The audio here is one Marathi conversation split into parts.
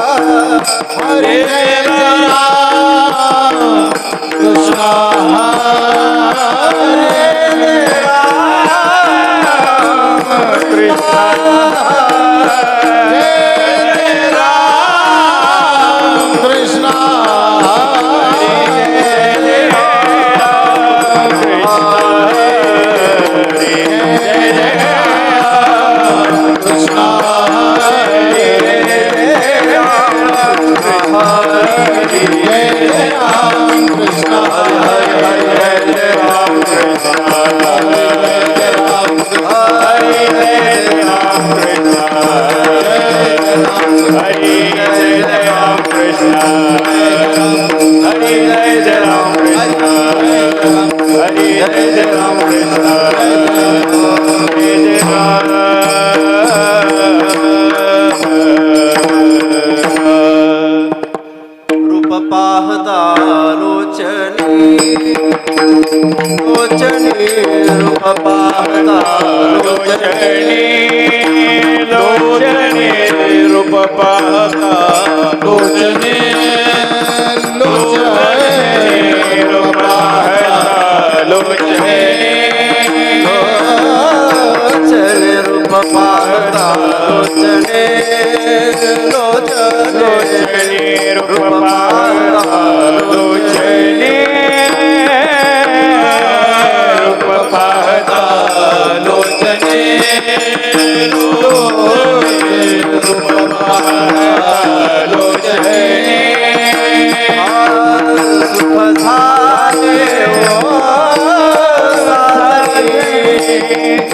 हरे राम कृष्ण हरे राम कृष्ण रूप पाहता लोचने रूप पाहता लोचने रूप पाहता लोचने रूप पाहता लोचने रूप पाहता लोचने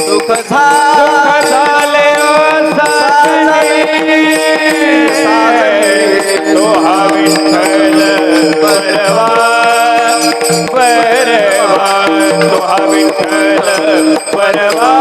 सुख झाले तो हा विठ्ठल परवा तो हा विठ्ठल परवा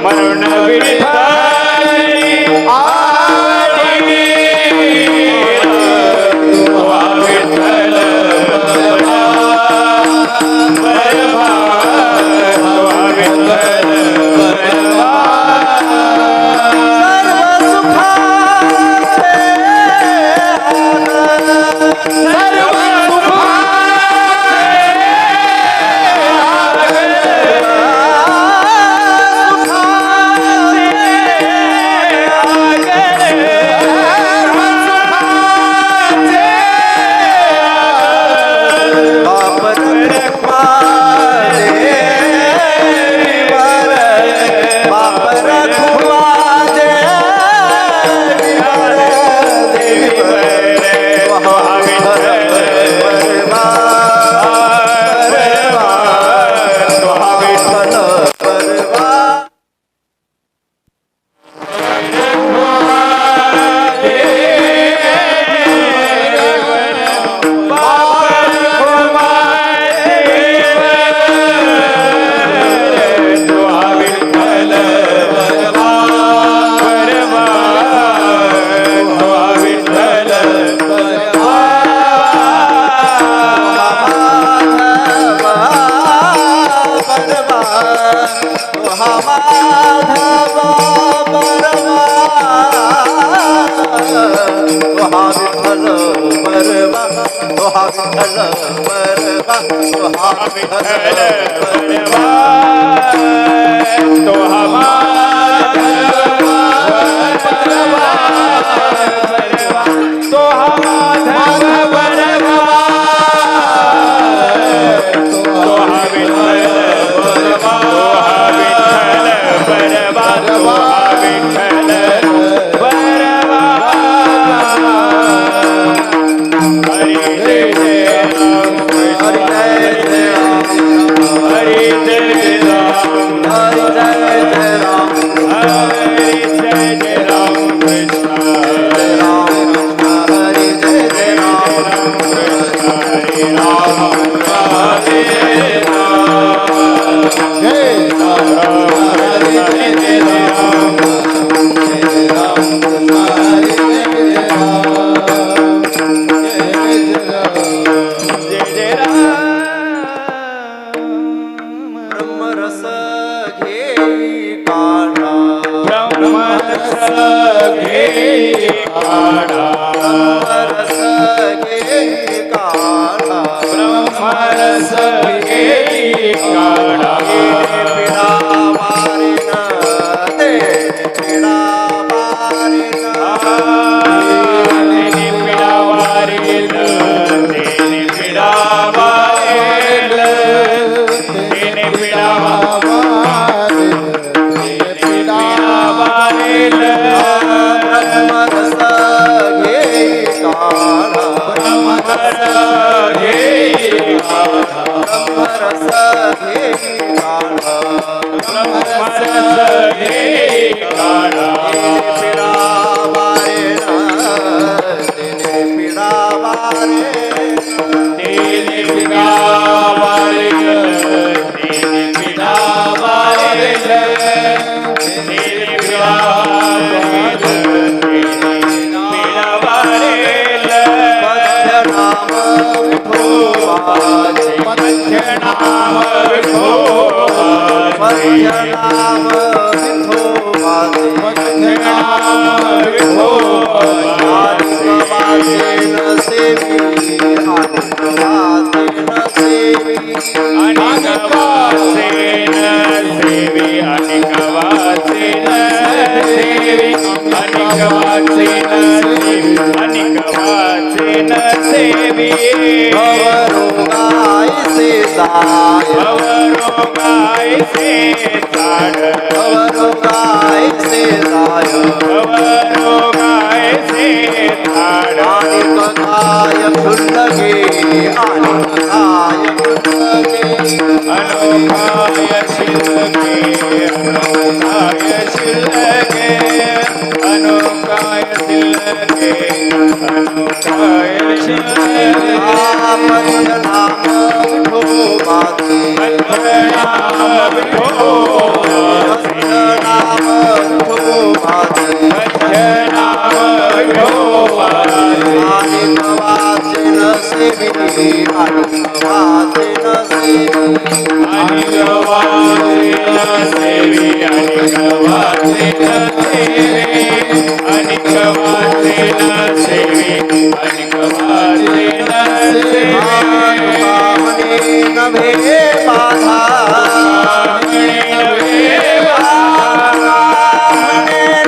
मरण तो हा विठ्ठल परवा तो हा माधव परवा तो हा माधव परवा तो हा विठ्ठल परवा तो हा विठ्ठल परवा हरी जय जय राम हरी जय जय राम हरी जय जय राम हरी जय जय राम हरी जय जय राम कृष्ण हरे राम हरी जय जय राम कृष्ण हरे राम हरे राम जय राम हरी जय जय राम जय राम हरी जय राम ब्रह्मरस घे काढा ब्रह्मरस घे काढा ब्रह्मरस घे काढा ब्रह्मरस घे काढा पिडा वारिन ते पिडा वारिन तेने पिडा वारिन तेने पिडा वारिन तेने पिडा वारिन तेने पिडा वारिन ब्रह्मरस घे काढा ब्रह्मरस घे काढा ब्रह्मरस घे काढा ब्रह्मरस घे काढा पिडा वारिन तेने पिडा वारिन तेने पिडा वारिन तेने पिडा वारिन तेने पिडा वारिन तेने पिडा वारिन मध्य नाम विठोबाचे मध्य नाम विठोबाचे मध्य नाम विठोबाचे वाचेन सेवी अनेक वाचेन सेवी अनेक वाचेन सेवी अनेक वाचेन सेवी अनेक वाचेन सेवी अनेक वाचेन सेवी भवरोगायसे जाय भवरोगायसे जाय भवरोगायसे जाय भवरोगायसे जाय अनेक काय फुलगे अनेक काय फुलगे अनोखाय शिलगे अनोखाय शिलगे अनोखाय शिलगे अनोखाय शिलगे मध्य नाम विठोबाचे मध्य नाम विठोबाचे मध्य नाम विठोबाचे मध्य नाम विठोबाचे अनेक वाचेन सेवी अनेक वाचेन सेवी अनेक वाचेन सेवी अनेक वाचेन सेवी अनेक वाचेन सेवी अनेक वाचेन सेवी नभे बाधा नभे बाधा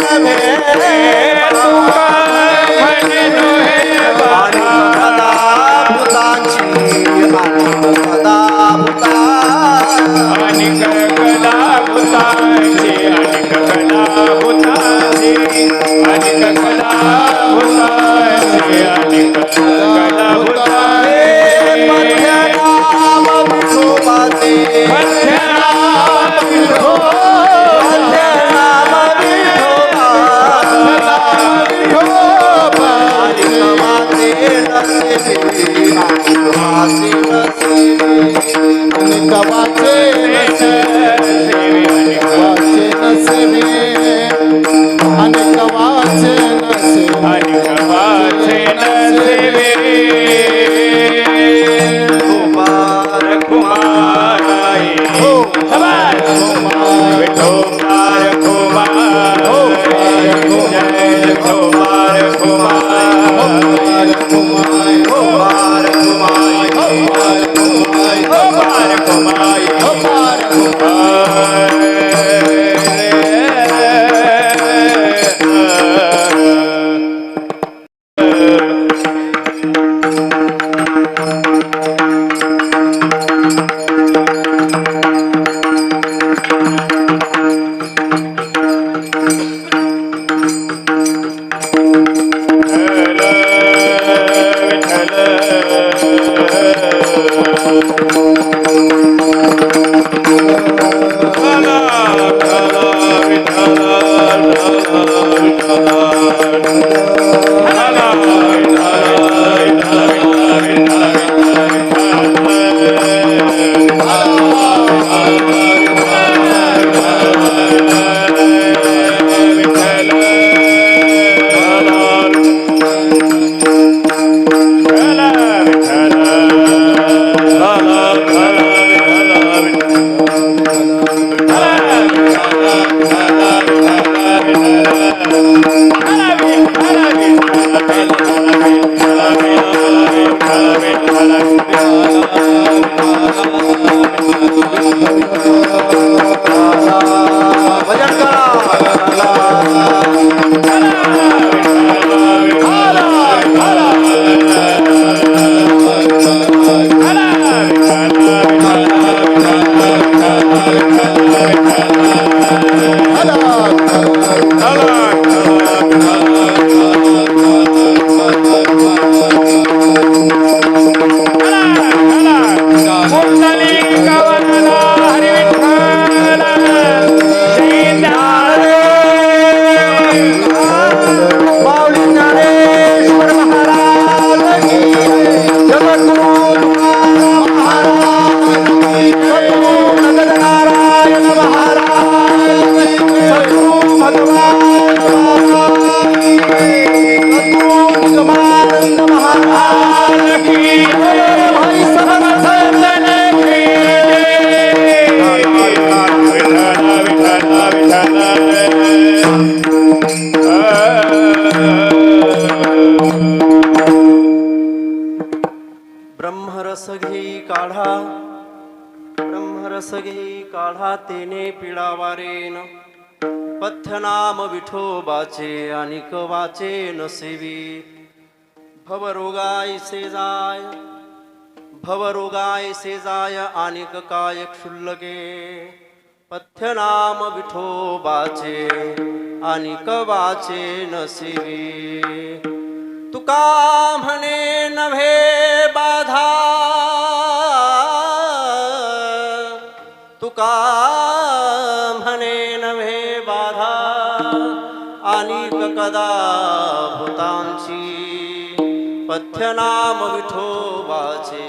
नभे अनेक कला भूतांची अनेक कला भूतांची अनेक कला भूतांची अनेक कला भूतांची मध्य नाम विठोबाचे मध्य नाम विठोबा मध्य नाम विठोबा अनेक वाचेन सेवी अनेक वाचेन सेवी अनेक वाचेन सेवी अनेक वाचेन सेवी अनेक वाचेन सेवी अनेक वाचेन सेवी कुमार कुमाराय कुमार विठोबार कुमार जय कुमार कुमार कुमार कुमार कुमार माई ब्रह्मरस घेई काढा, ब्रह्मरस घेई काढा, तेने पिळावारेन पथ्यनाम विठोबाचे अनिक वाचे नसेवी. भवरोगायसे जाय, भवरोगायसे जाय, अनिक काय क्षुल्लके पथ्यनाम विठोबाचे अनिक वाचे नसेवी. तुका म्हणे नव्हे बाधा, तुका म्हणे नव्हे बाधा, अनिक कदा भूतांची पथ्यनाम विठोबाचे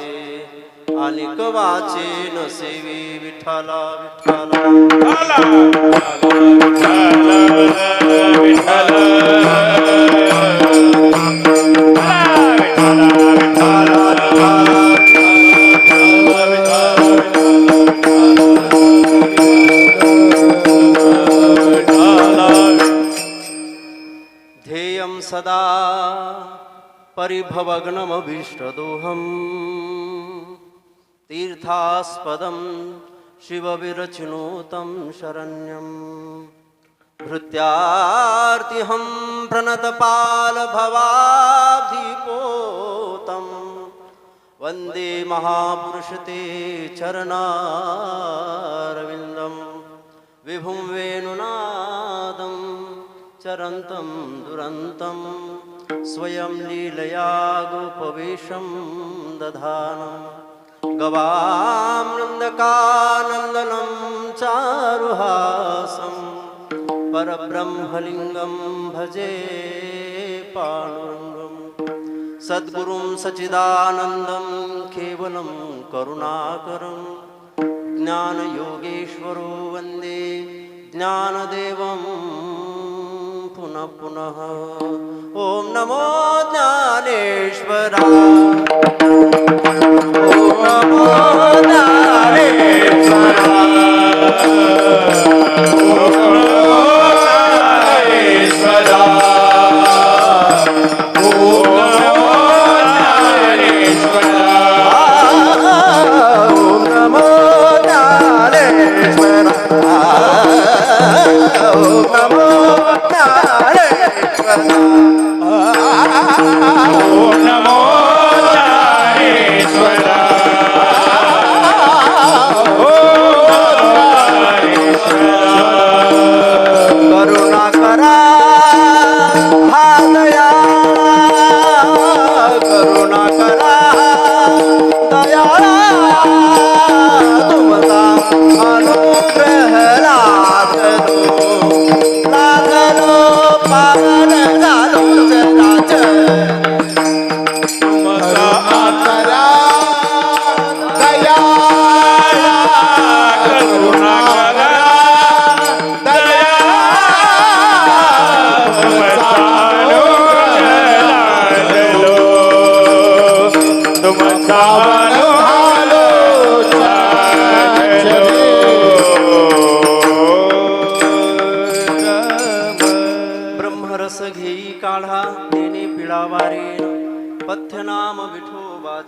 अनिक वाचे नसेवी. विठ्ठला विठ्ठला ध्येयं सदा परिभवग्नमभीष्टदोहम् तीर्थास्पदं शिवविरचिनोतं शरण्यम्. भृत्यार्तिहं प्रणतपालभवाब्धिपोतं वन्दे महापुरुषते चरणारविन्दं. विभुं वेणुनादं चरन्तं दुरन्तं स्वयं लीलया गोपवेशं दधानं. गवां नन्दकानन्दनं चारुहासं परब्रह्मलिङ्गं भजे पाण्डुरङ्गं. सद्गुरुं सच्चिदानन्दं केवलं करुणाकरं ज्ञानयोगेश्वरो वन्दे ज्ञानदेवं पुनः पुनः. ॐ नमो ज्ञानेश्वराय, ॐ नमो ज्ञानेश्वराय, ॐ नमो ज्ञानेश्वराय, ॐ नमो ज्ञानेश्वराय, ॐ नमो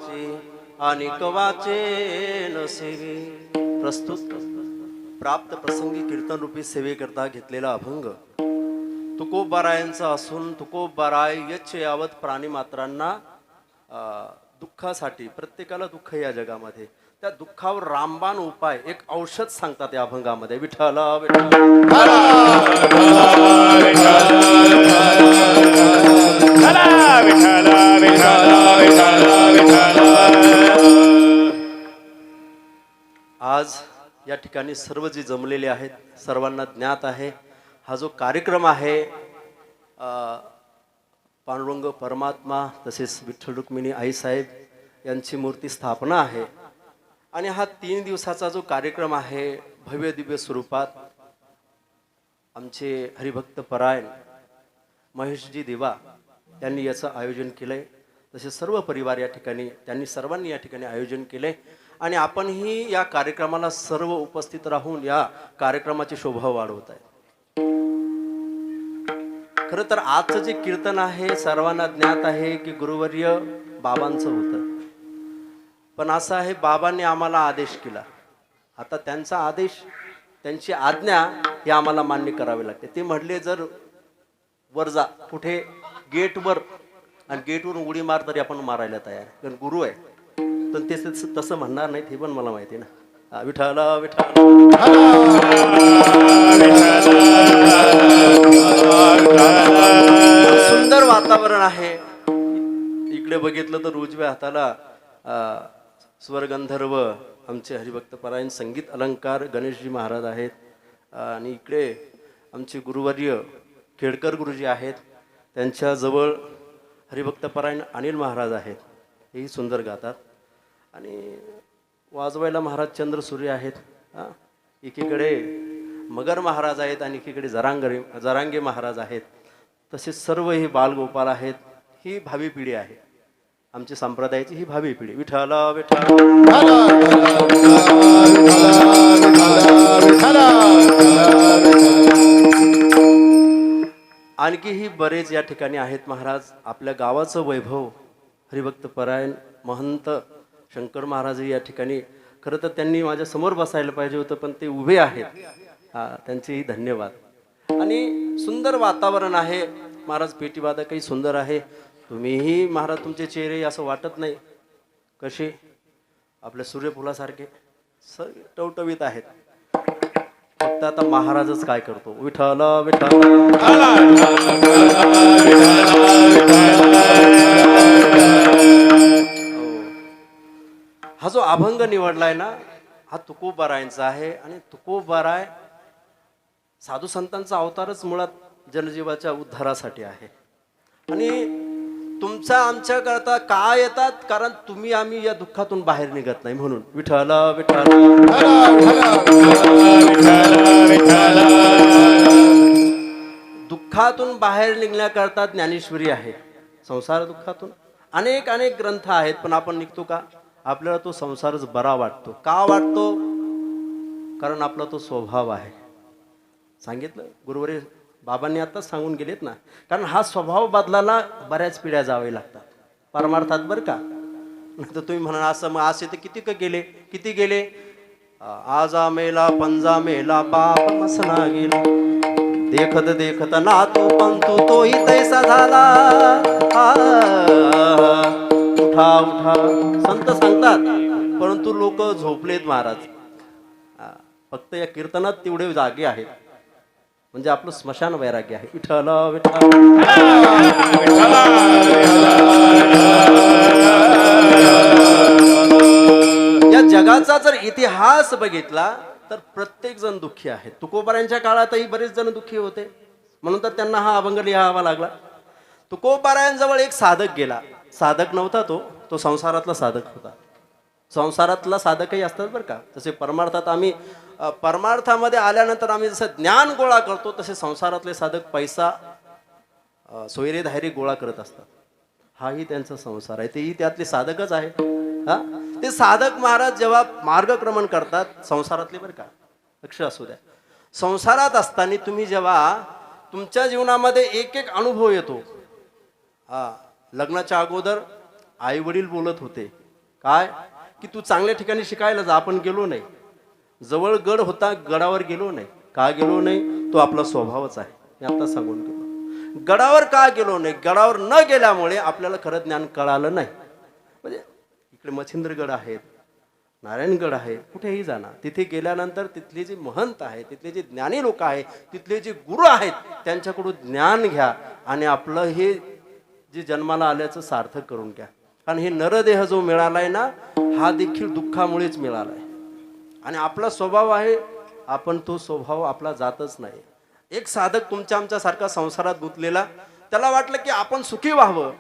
वाचे आणि कवाचे नसेवे. प्रस्तुत प्राप्त प्रसंगी कीर्तन रूपी सेवेकरता घेतलेला अभंग तुकोबारायांचा असून तुकोबाराय यच्छ यावत प्राणीमात्रांना दुःखासाठी, प्रत्येकाला दुःख या जगामध्ये, त्या दुःखावर रामबाण उपाय, एक औषध सांगतात या अभंगामध्ये. विठ्ठल आज या ठिकाणी सर्व जे जमलेले आहेत सर्वांना ज्ञात आहे, हा जो कार्यक्रम आहे पांडुरंग परमात्मा तसेच विठ्ठल रुक्मिणी आईसाहेब यांची मूर्ती स्थापना आहे. आणि हा 3 दिवसाचा जो कार्यक्रम आहे भव्य दिव्य स्वरूपात आमचे हरिभक्त परायण महेशजी देवा यांनी याचं आयोजन केलंय. तसे सर्व परिवार या ठिकाणी, त्यांनी सर्वांनी या ठिकाणी आयोजन केले आणि आपणही या कार्यक्रमाला सर्व उपस्थित राहून या कार्यक्रमाची शोभा वाढवत आहे. खरं तर आजचं जे कीर्तन आहे सर्वांना ज्ञात आहे की गुरुवर्य बाबांचं होतं, पण असं आहे बाबांनी आम्हाला आदेश केला. आता त्यांचा आदेश, त्यांची आज्ञा हे आम्हाला मान्य करावे लागते. ते म्हटले जर वर जा कुठे गेटवर, आणि गेटवरून उडी मार तरी आपण मारायला तयार, कारण गुरु आहे. पण ते तसं म्हणणार नाहीत हे पण मला माहिती आहे ना. विठ्ठल विठ्ठल सुंदर वातावरण आहे. इकडे बघितलं तर उजव्या हाताला स्वरगंधर्व आमचे हरिभक्त परायण संगीत अलंकार गणेशजी महाराज आहेत, आणि इकडे आमचे गुरुवर्य खेडकर गुरुजी आहेत, त्यांच्याजवळ हरिभक्त परायण अनिल महाराज आहेत, हेही सुंदर गातात. आणि वाजवायला महाराज चंद्रसूर्य आहेत. एकीकडे मगर महाराज आहेत आणि एकीकडे जरांगे महाराज आहेत. तसेच सर्व ही बालगोपाल आहेत. ही भावी पिढी आहे आमची संप्रदायाची, ही भावी पिढी. विठ्ठल विठ्ठल आणखी ही बरेच या ठिकाणी आहेत महाराज. आपल्या गावाचं वैभव हरिभक्त परायण महंत शंकर महाराज या ठिकाणी, खरं तर त्यांनी माझ्या समोर बसायला पाहिजे होतं पण ते उभे आहेत. त्यांचेही धन्यवाद. आणि सुंदर वातावरण आहे महाराज. पेटीवादकही सुंदर आहे. तुम्हीही महाराज, तुमचे चेहरे असं वाटत नाही कसे आपल्या सूर्यफुलासारखे टवटवीत आहेत. फक्त आता महाराजच काय करतो. विठ्ठल विठ्ठल हा जो अभंग निवडलाय ना, हा तुकोबारायांचा आहे. आणि तुकोबाराय साधू संतांचा अवतारच मुळात जनजीवाच्या उद्धारासाठी आहे. आणि तुमचा आमच्या करता का येतात, कारण तुम्ही आम्ही या दुःखातून बाहेर निघत नाही म्हणून. विठ्ठल विठ्ठल दुःखातून बाहेर निघण्याकरता ज्ञानेश्वरी आहे. संसार दुःखातून अनेक अनेक ग्रंथ आहेत, पण आपण निघतो का? आपल्याला तो संसारच बरा वाटतो. का वाटतो? कारण आपला तो स्वभाव आहे. सांगितलं गुरुवारी बाबांनी आताच सांगून गेलेत ना. कारण हा स्वभाव बदलायला बऱ्याच पिढ्या जावे लागतात परमार्थात, बरं का. तर तुम्ही म्हणा असं, मग असे तर किती गेले. आजा मेला पंजा मेला बाप मसना गेला, देखत देखत नातू पंतू तोही तैसा झाला. उठा उठा संत सांगतात, परंतु लोक झोपलेत महाराज. फक्त या कीर्तनात तेवढे जागे आहेत, म्हणजे आपलं स्मशान वैराग्य आहे. विठ्ठल विठ्ठल या जगाचा जर इतिहास बघितला तर प्रत्येक जण दुःखी आहे. तुकोबारायांच्या काळातही बरेच जण दुःखी होते, म्हणून तर त्यांना हा अभंग लिहावा लागला. तुकोबारायांजवळ एक साधक गेला. साधक नव्हता तो संसारातला साधक होता. संसारातला साधकही असतात बरं का. तसे परमार्थात आम्ही परमार्थामध्ये आल्यानंतर आम्ही जसं ज्ञान गोळा करतो, तसे संसारातले साधक पैसा सोयरे धायरे गोळा करत असतात. हाही त्यांचा संसार आहे, तेही त्यातले साधकच आहे. ते साधक महाराज जेव्हा मार्गक्रमण करतात संसारातले, बरं का, लक्ष असू द्या. संसारात असताना तुम्ही जेव्हा तुमच्या जीवनामध्ये एक एक अनुभव येतो. लग्नाच्या अगोदर आई वडील बोलत होते काय की तू चांगल्या ठिकाणी शिकायला जा, आपण गेलो नाही. जवळ गड होता, गडावर गेलो नाही. का गेलो नाही? तो आपला स्वभावच आहे, मी आता सांगून गेलो. गडावर का गेलो नाही? गडावर न गेल्यामुळे आपल्याला खरं ज्ञान कळालं नाही. म्हणजे इकडे मच्छिंद्रगड आहेत, नारायणगड आहे, कुठेही जाणार, तिथे गेल्यानंतर तिथले जे महंत आहेत, तिथले जे ज्ञानी लोक आहेत, तिथले जे गुरु आहेत, त्यांच्याकडून ज्ञान घ्या आणि आपलं हे जे जन्माला आल्याचं सार्थक करून घ्या. कारण हे नरदेह जो मिळालाय ना, हा देखील दुःखामुळेच मिळालाय. आणि आपला स्वभाव आहे, आपण तो स्वभाव आपला जातच नाही. एक साधक तुमच्या आमच्यासारखा संसारात गुंतलेला, त्याला वाटलं की आपण सुखी व्हावं.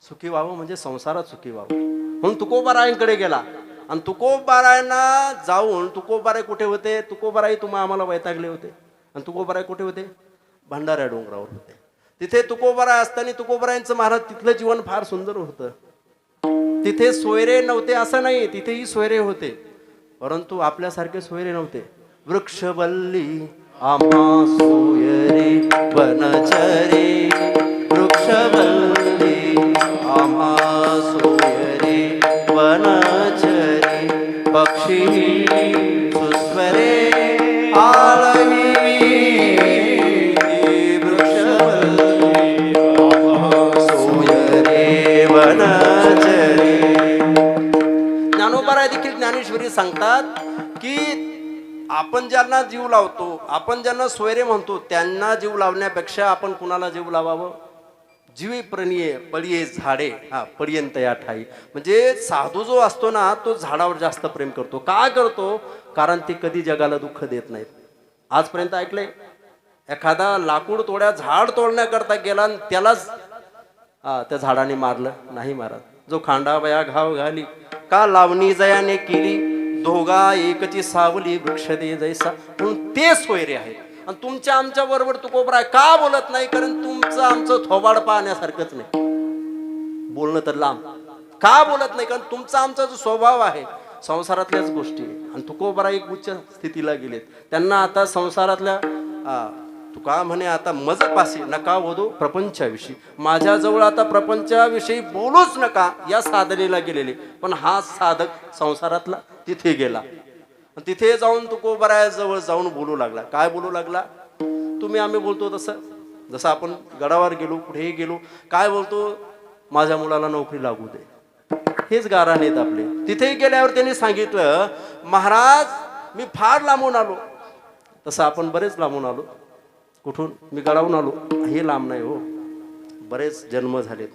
सुखी व्हावं म्हणजे संसारात सुखी व्हावं म्हणून तुकोबारायांकडे गेला. आणि तुकोबारायांना जाऊन, तुकोबाराय कुठे होते? तुकोबाराई तुम्हा आम्हाला वैतागले होते. आणि तुकोबाराय कुठे होते? भंडाऱ्या डोंगरावर होते. तिथे तुकोबाराय असताना तुकोबारायांचं महाराज तिथलं जीवन फार सुंदर होतं. तिथे सोयरे नव्हते असं नाही, तिथेही सोयरे होते, परंतु आपल्यासारखे सोयरे नव्हते. वृक्षवल्ली आम्हा सोयरे वनचरे, वृक्षवल्ली आम्हा सोयरे वनचरे, पक्षी सुस्वरे आळवी, वृक्षवल्ली आम्हा सोयरे वनचरे. ज्ञानोबाराय देखील ज्ञानेश्वरी सांगतात की आपण ज्यांना जीव लावतो, आपण ज्यांना सोयरे म्हणतो, त्यांना जीव लावण्यापेक्षा आपण कुणाला जीव लावावं? जीवे प्रणिये पडिये झाडे, हा पर्यंत या ठाई. म्हणजे साधू जो असतो ना, तो झाडावर जास्त प्रेम करतो. का करतो? कारण ते कधी जगाला दुःख देत नाहीत. आजपर्यंत ऐकलंय एखादा लाकूड तोड्या, झाड तोडण्याकरता गेला आणि त्यालाच त्या झाडाने मारलं? नाही मारत. जो खांडावया घाव घाली, का लावणी जयाने केली, दोघा एकची सावली वृक्ष दे जैसा. म्हणून ते सोयरे आहेत. आणि तुमच्या आमच्या बरोबर तुकोबराय का बोलत नाही? कारण तुमचं आमचं थोबाड पाहण्यासारखंच नाही, बोलणं तर लांब. का बोलत नाही? कारण तुमचा आमचा जो स्वभाव आहे संसारातल्याच गोष्टी. आणि तुकोबराय एक उच्च स्थितीला गेलेत. त्यांना आता संसारातल्या तुका म्हणे आता मज पासी नका वधू प्रपंचाविषयी, माझ्याजवळ आता प्रपंचाविषयी बोलूच नका, या साधनेला गेलेले. पण हा साधक संसारातला तिथे गेला. तिथे जाऊन तुकोबरायाजवळ जाऊन बोलू लागला. काय बोलू लागला? तुम्ही आम्ही बोलतो तसं, जसं आपण गडावर गेलो, कुठेही गेलो, काय बोलतो? माझ्या मुलाला नोकरी लागू दे, हेच गाराण आहेत आपले. तिथेही गेल्यावर त्यांनी सांगितलं, महाराज मी फार लांबून आलो. तसं आपण बरेच लांबून आलो. कुठून? मी गडावून आलो. हे लांब नाही हो, बरेच जन्म झालेत.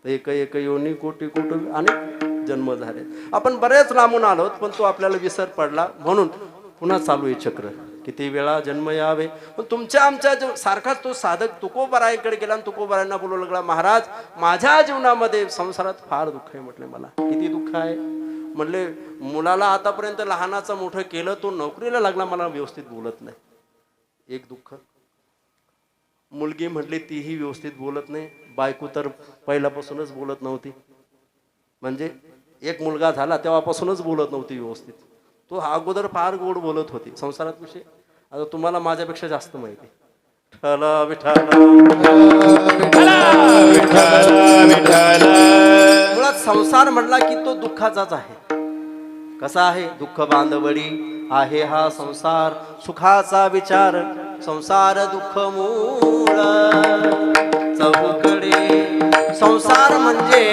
एक एक योनी कोटी कोटी अनेक जन्म झाले. आपण बरेच लांबून आलोत, पण तो आपल्याला विसर पडला म्हणून पुन्हा चालू आहे चक्र. किती वेळा जन्म यावे. पण तुमच्या आमच्या सारखाच तो साधक तुकोबरायांकडे गेला आणि तुकोबरायांना बोलू लागला, महाराज माझ्या जीवनामध्ये संसारात फार दुःख आहे. म्हटले मला किती दुःख आहे? म्हणले मुलाला आतापर्यंत लहानाचं मोठं केलं, तो नोकरीला लागला, मला व्यवस्थित बोलत नाही. एक दुःख. मुलगी म्हटली तीही व्यवस्थित बोलत नाही. बायको तर पहिल्यापासूनच बोलत नव्हती. म्हणजे एक मुलगा झाला तेव्हापासूनच बोलत नव्हती व्यवस्थित. तो अगोदर फार गोड बोलत होती संसारात विषय. आता तुम्हाला माझ्यापेक्षा जास्त माहिती. विठ्ठल विठ्ठल मुळात संसार म्हटला की तो दुःखाचाच आहे. कसा आहे? दुःख बांधवडी आहे हा संसार, सुखाचा विचार संसार दुःख मूळ चौकडे. संसार म्हणजे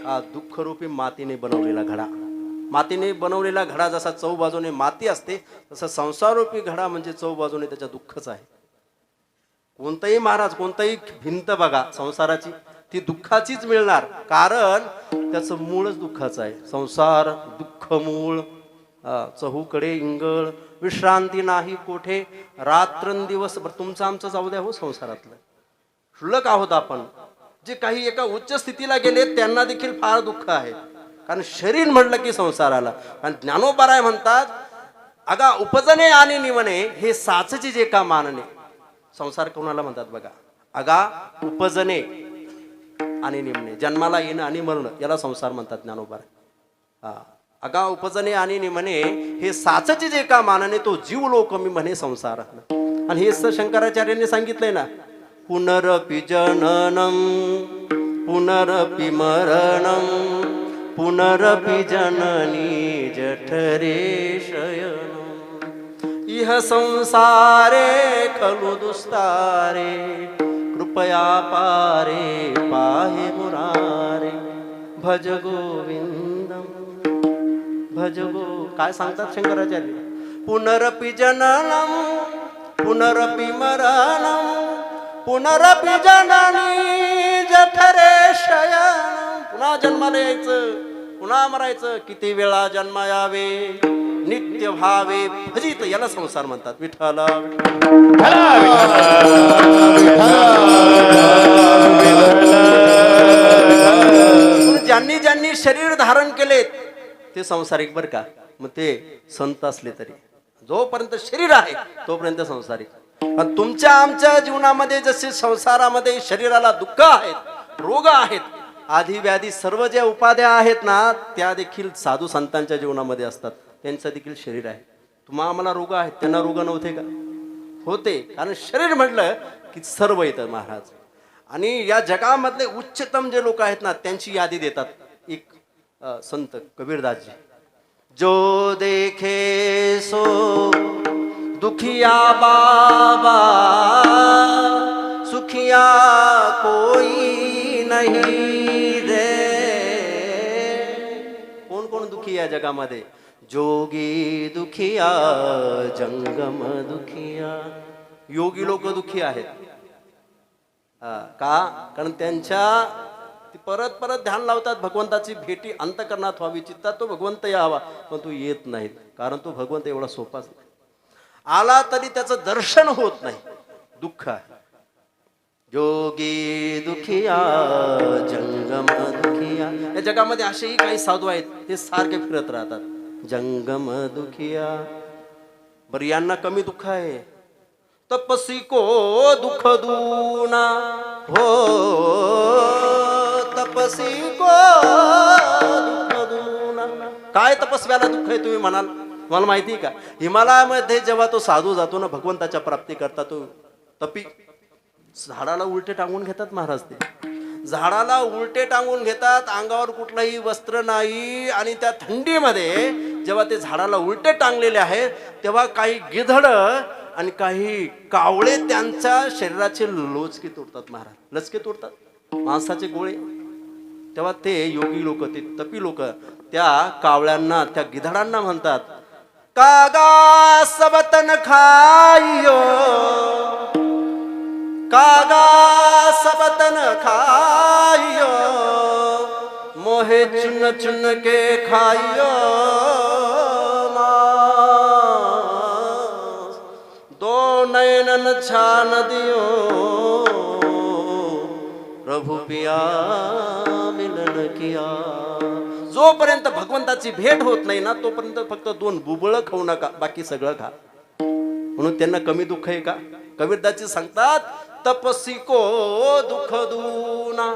हा दुःखरूपी मातीने बनवलेला घडा. मातीने बनवलेला घडा जसा चौबाजूने माती असते, तसा संसाररूपी घडा म्हणजे चौबाजूने त्याच्या दुःखच आहे. कोणताही महाराज, कोणताही भिंत बघा संसाराची, ती दुःखाचीच मिळणार, कारण त्याचं मूळच दुःखाचं आहे. संसार दुःख मूळ चहूकडे इंगळ, विश्रांती नाही कोठे, रात्रंदिवस. तुमचं आमचं जाऊ द्या हो, संसारातलं क्षुल्लक आहोत आपण. जे काही एका उच्च स्थितीला गेले त्यांना देखील फार दुःख आहे, कारण शरीर म्हटलं की संसाराला. आणि ज्ञानोबाराय म्हणतात, अगा उपजणे आणि निवणे हे साचची जे का मानणे. संसार कोणाला म्हणतात बघा? अगा उपजणे आणि निमणे, जन्माला येणं आणि मरणं, याला संसार म्हणतात ज्ञानोबाराय. अगा उपजणे आणि निमणे हे साचचे जे का मानणे, तो जीव लोक मी म्हणे संसार. आणि हे शंकराचार्यांनी सांगितलंय ना, पुनरपि जननम पुनरपि मरणम पुनरपि जननी जठरे शयनम् इह संसारे खलु दुस्तारे कृपया पारे पाहि मुरारे भज गोविंदम भज गो. काय सांगतात शंकराचार्य? पुनरपि जननम पुनरपि मरणम पुनरपि जननी जठरे शयनम. पुन्हा जन्माला यायचं, पुन्हा मरायचं, किती वेळा जन्मा यावे, नित्य भावे भजित, याला संसार म्हणतात. विठ्ठला ज्यांनी ज्यांनी शरीर धारण केलेत ते संसारिक बर का. मग ते संत असले तरी जोपर्यंत शरीर आहे तोपर्यंत संसारिक. पण तुमच्या आमच्या जीवनामध्ये जसे संसारामध्ये शरीराला दुःख आहेत, रोग आहेत, आधी व्याधी सर्व ज्या उपाध्या आहेत ना त्या देखील साधू संतांच्या जीवनामध्ये असतात. त्यांचं देखील शरीर आहे. तुम्हा आम्हाला रोग आहेत, त्यांना रोग नव्हते का? होते. कारण शरीर म्हटलं की सर्व येतं महाराज. आणि या जगामधले उच्चतम जे लोक आहेत ना त्यांची यादी देतात एक संत कबीरदासजी. जो देखे सो दुखिया बाबा सुखिया कोई नहीं रे. कोण कोण दुखी या जगामध्ये? जोगी दुखिया जंगम दुखिया. योगी लोक दुखी आहेत. का? कारण त्यांच्या परत परत ध्यान लावतात भगवंताची भेटी अंतकरणात व्हावी, चित्तात तो भगवंत यावा, पण तो येत नाहीत. कारण तो भगवंत एवढा सोपाच नाही. आला तरी त्याचं दर्शन होत नाही. दुःख आहे. योगी दुखिया जंगम दुखिया. या जगामध्ये असेही काही साधू आहेत ते सारखे फिरत राहतात. जंगम दुखिया. बरं यांना कमी दुःख आहे. तपसी को दुख दूना हो तपसी को दुख दूना. काय तपस्व्याला दुःख आहे तुम्ही म्हणाल? मला माहिती का, हिमालयामध्ये जेव्हा तो साधू जातो ना भगवंताच्या प्राप्ती करता, तो तपी झाडाला उलटे टांगून घेतात महाराज. ते झाडाला उलटे टांगून घेतात, अंगावर कुठलंही वस्त्र नाही. आणि त्या थंडीमध्ये जेव्हा ते झाडाला उलटे टांगलेले आहेत तेव्हा काही गिधड आणि काही कावळे त्यांच्या शरीराचे लोचके तोडतात महाराज. लचके तोडतात मांसाचे गोळे. तेव्हा ते योगी लोक, ते तपी लोक त्या कावळ्यांना, त्या गिधडांना म्हणतात, कागा सबतन खाइयो कागा सबतन खाइयो मोहे चुन चुन के खाइयो दो नयनन छान दियो प्रभु पिया मिलन किया. जोपर्यंत भगवंताची भेट होत नाही ना तोपर्यंत फक्त 2 बुबळ खाऊ नका, बाकी सगळं खा. म्हणून त्यांना कमी दुःख आहे का? कबीरदासजी सांगतात, तपसी को दुःख दूना.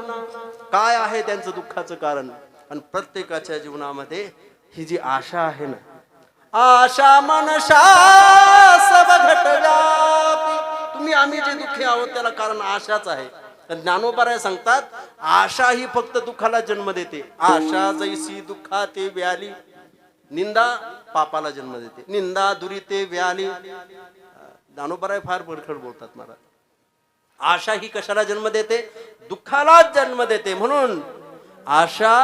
काय आहे त्यांचं दुःखाचं कारण? आणि प्रत्येकाच्या जीवनामध्ये ही जी आशा आहे ना, आशा मनशा सब घट व्यापी. तुम्ही आम्ही जे दुःखी आहोत त्याला कारण आशाच आहे. ज्ञानोबाराय सांगतात, आशा ही फक्त दुःखाला जन्म देते. आशा जैसी दुःखा ते व्याली, निंदा पापाला जन्म देते. निंदा दुरिते व्याली. ज्ञानोबाराय फार बडखड बोलतात महाराज. आशा ही कशाला जन्म देते? दुःखालाच जन्म देते. म्हणून आशा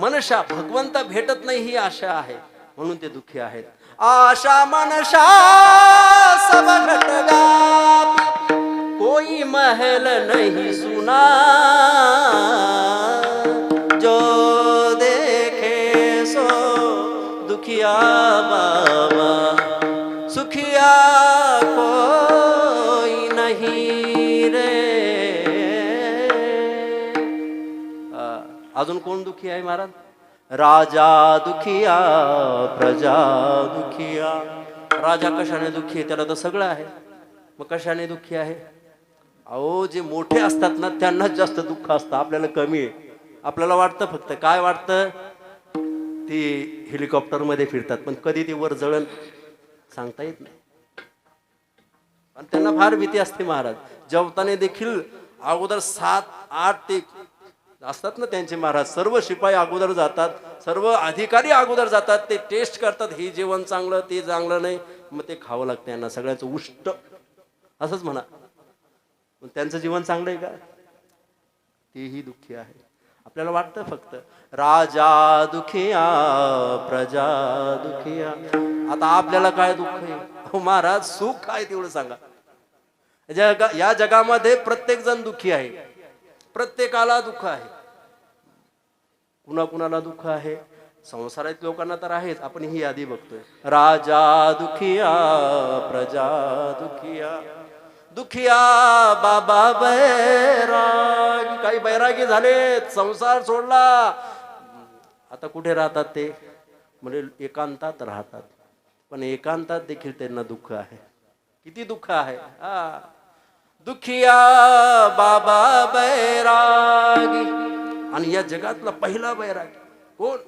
मनशा, भगवंत भेटत नाही ही आशा आहे, म्हणून ते दुःखी आहेत. आशा मनशा सब घट व्यापी कोई महल नहीं सुना जो देखे सो दुखिया बाबा सुखिया कोई नहीं रे. अजून कोण दुखी आहे महाराज? राजा दुखिया प्रजा दुखिया. राजा कशाने दुखी आहे? त्याला तर सगळं आहे. मग कशाने दुखी आहे? अहो, जे मोठे असतात ना त्यांनाच जास्त दुःख असतं, आपल्याला कमी आहे. आपल्याला वाटतं फक्त, काय वाटतं, ती हेलिकॉप्टर मध्ये फिरतात पण कधी ती वर जळण सांगता येत नाही. आणि त्यांना फार भीती असते महाराज. जेवताना देखील अगोदर 7-8 ते असतात ना त्यांचे महाराज, सर्व शिपाई अगोदर जातात, सर्व अधिकारी अगोदर जातात, ते टेस्ट करतात, हे जेवण चांगलं ते चांगलं नाही, मग ते खावं लागतं यांना सगळ्यांचं उष्ट, असंच म्हणा. पण त्यांचं जीवन चांगलं आहे का? तेही दुःखी आहे. आपल्याला वाटतं फक्त राजा दुखिया प्रजा दुखिया. आता आपल्याला काय दुःख आहे? हो महाराज, सुख काय तेवढं सांगा. या जगामध्ये प्रत्येक जण दुःखी आहे, प्रत्येकाला दुःख आहे. कुणाकुणाला दुःख आहे? संसारात लोकांना तर आहेच. आपण ही यादी बघतोय, राजा दुखिया प्रजा दुखिया. दुखिया बाबा बैरागी. काही बैरागी झालेत, संसार सोडला, आता कुठे राहतात ते? म्हणजे एकांतात राहतात. पण एकांतात देखील त्यांना दुःख आहे. किती दुःख आहे. दुखिया बाबा बैरागी. आणि या जगातला पहिला बैरागी कोण?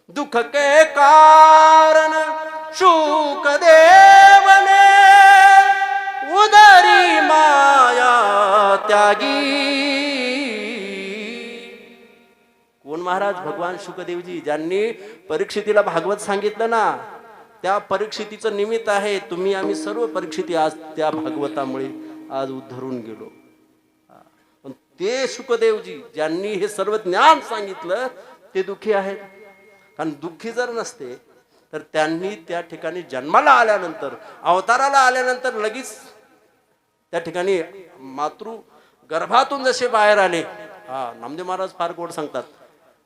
दुख के कारण शुक देवने उदरी माया त्यागी. कोण महाराज? भगवान शुकदेवजी, ज्यांनी परीक्षितीला भागवत सांगितलं ना, त्या परीक्षितीचं निमित्त आहे तुम्ही आम्ही सर्व परीक्षिती आज त्या भागवतामुळे आज उद्धरून गेलो. पण ते शुकदेवजी ज्यांनी हे सर्व ज्ञान सांगितलं ते दुःखी आहेत. कारण दुःखी जर नसते तर त्यांनी त्या ठिकाणी जन्माला आल्यानंतर, अवताराला आल्यानंतर लगेच त्या ठिकाणी मातृ गर्भातून जसे बाहेर आले. नामदेव महाराज फार गोड सांगतात,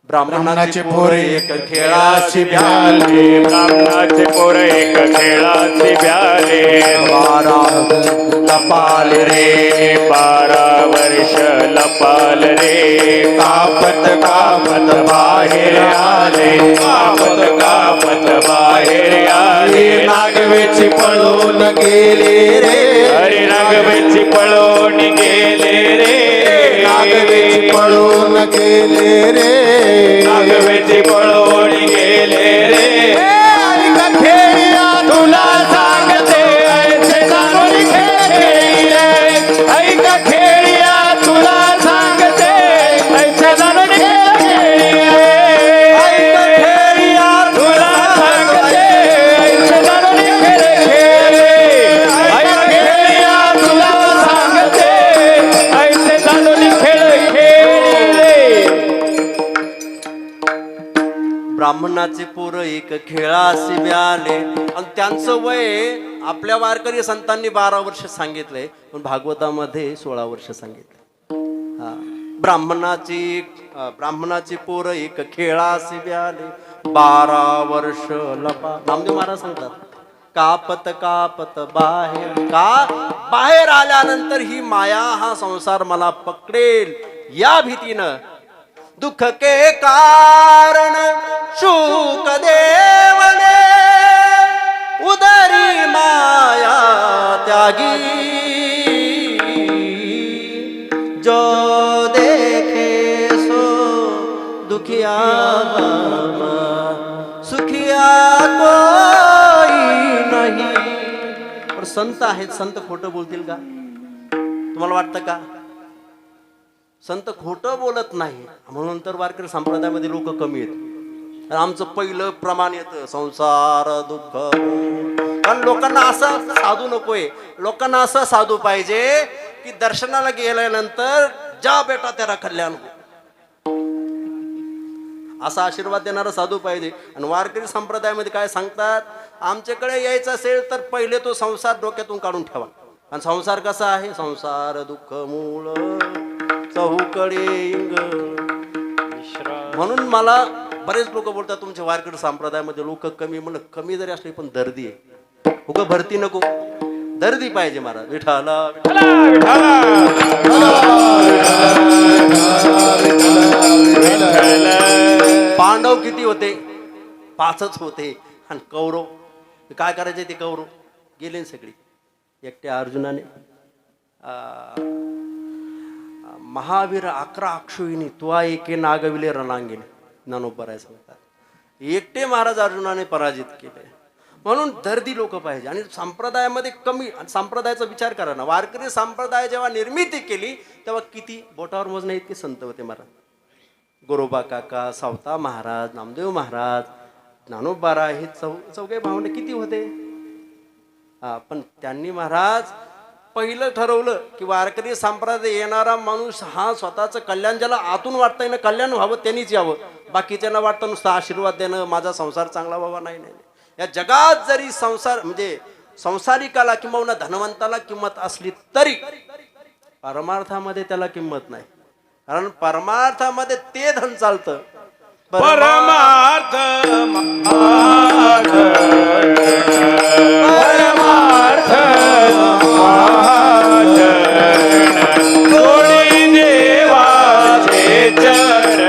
ब्राह्मणाचे पोर एक खेळाची प्याले, ब्राह्मणाचे पोर एक खेळाची प्याले. 12 लपाले रे, 12 वर्ष लपाल रे. कापत कापत बाहेर आले, कापत कापत बाहेर आले. नागवेची पळून गेले रे, हरी नागवेची पळून गेले रे. नागवेची पळून गेले रे, नागवेची पळून गेले रे. खेळिया तुला सांगते ऐसे जाणून खेळिले. ऐक खेळिया तुला सांगते ऐसे जाणून खेळिले. खेळिया तुला सांगते ऐसे जाणून खेळिले. ऐक खेळिया तुला सांगते ऐसे जाणून खेळिले. ब्राह्मणाचे पोर एक खेळासी ब्याले. आणि त्यांचं वय आपल्या वारकरी संतांनी 12 वर्ष सांगितलंय, पण भागवतामध्ये 16 वर्ष सांगितलं. ब्राह्मणाची पोर एक खेळासी ब्याले, 12 वर्ष लपा. नामदेव महाराज सांगतात, कापत कापत बाहेर. का? बाहेर आल्यानंतर ही माया हा संसार मला पकडेल या भीतीनं. दुःख के कारण शुक देवने उदरी माया त्यागी. जो देखे सो दुखिया बाबा, सुखिया कोई नहीं. और संत आहेत, संत खोटं बोलतील का? तुम्हाला वाटतं का? संत खोटं बोलत नाही, म्हणून तर वारकरी संप्रदायामध्ये लोक कमी आहेत. आमचं पहिलं प्रमाण येतं संसार दुःख. कारण लोकांना असं साधू नकोय, लोकांना असं साधू पाहिजे की दर्शनाला गेल्यानंतर जा बेटा तेरा कल्याण हो, असा आशीर्वाद देणारा साधू पाहिजे. आणि वारकरी संप्रदायामध्ये काय सांगतात, आमच्याकडे यायचं असेल तर पहिले तो संसार डोक्यातून काढून ठेवा. आणि संसार कसा आहे? संसार दुःख मूळ चहूकडे इंग. म्हणून मला बरेच लोक बोलतात तुमच्या वारकरी संप्रदायामध्ये लोक कमी. म्हणलं कमी जरी असले पण दर्दी आहे. उगा भरती नको, दर्दी पाहिजे महाराज. विठाला पांडव किती होते? 5च होते. आणि कौरव काय करायचे? ते कौरव गेले सगळी. एकट्या अर्जुनाने महावीर 11 अक्षोहिणी तुआ एके नागविले रणांगिनी. ज्ञानोबराय सांगतात, एकटे महाराज अर्जुनाने पराजित केले. म्हणून दर्दी लोक पाहिजे. आणि संप्रदायामध्ये कमी. संप्रदायाचा विचार करा ना, वारकरी संप्रदाय जेव्हा निर्मिती केली तेव्हा किती बोटावर मोजणे इतके संत होते महाराज. गोरोबा काका, सावता महाराज, नामदेव महाराज, ज्ञानोबारा हे चौघे भावंड किती होते. पण त्यांनी महाराज पहिलं ठरवलं की वारकरी संप्रदाय येणारा माणूस हा स्वतःचं कल्याण, ज्याला आतून वाटतंय ना कल्याण व्हावं त्यांनीच यावं. बाकीच्यांना वाटतं नुसतं आशीर्वाद देणं, माझा संसार चांगला व्हावा. नाही नाही, या जगात जरी संसार म्हणजे संसारिकाला किंवा धनवंताला किंमत असली तरी परमार्थामध्ये त्याला किंमत नाही. कारण परमार्थामध्ये ते धन चालतं. परमार्थ महाधन, परमार्थ महाधन, जोडी देवाचे चरण,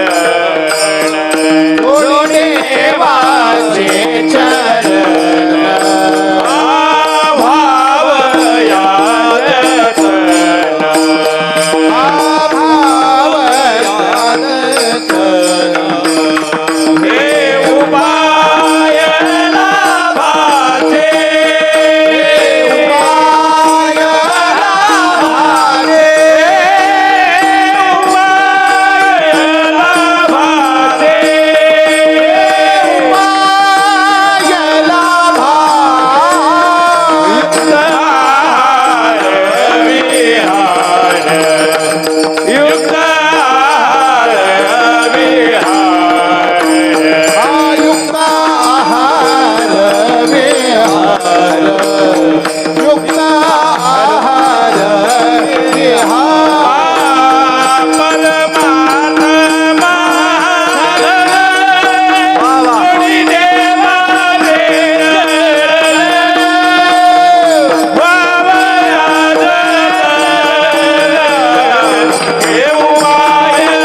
जोडी देवाचे चरण, भाव याद तन, भाव याद तन, हे उपाय लाभाचे, उपाय लाभाचे, उपाय लाभाचे, उपाय लाभाचे, युक्त युक्त आहार विहार, युक्त आहार विहार, परमार्थ महाधन, जोडी देवाचे चरण, भाव याद तन, हे उपाय लाभाचे,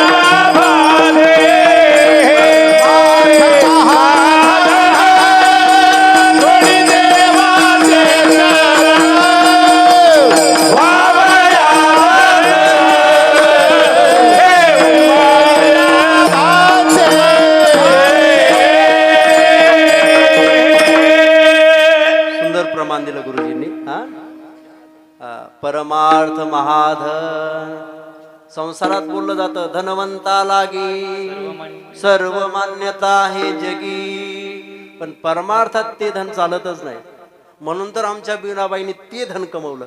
जोडी देवाचे चरण, भाव याद सुंदर प्रमाण दिलं गुरुजींनी. परमार्थ महाधन. संसारात बोललं जातं धनवंता लागी सर्व मान्यता हे जगी, पण परमार्थात ते धन चालतच नाही. म्हणून तर आमच्या मीराबाईंनी ते धन कमवलं.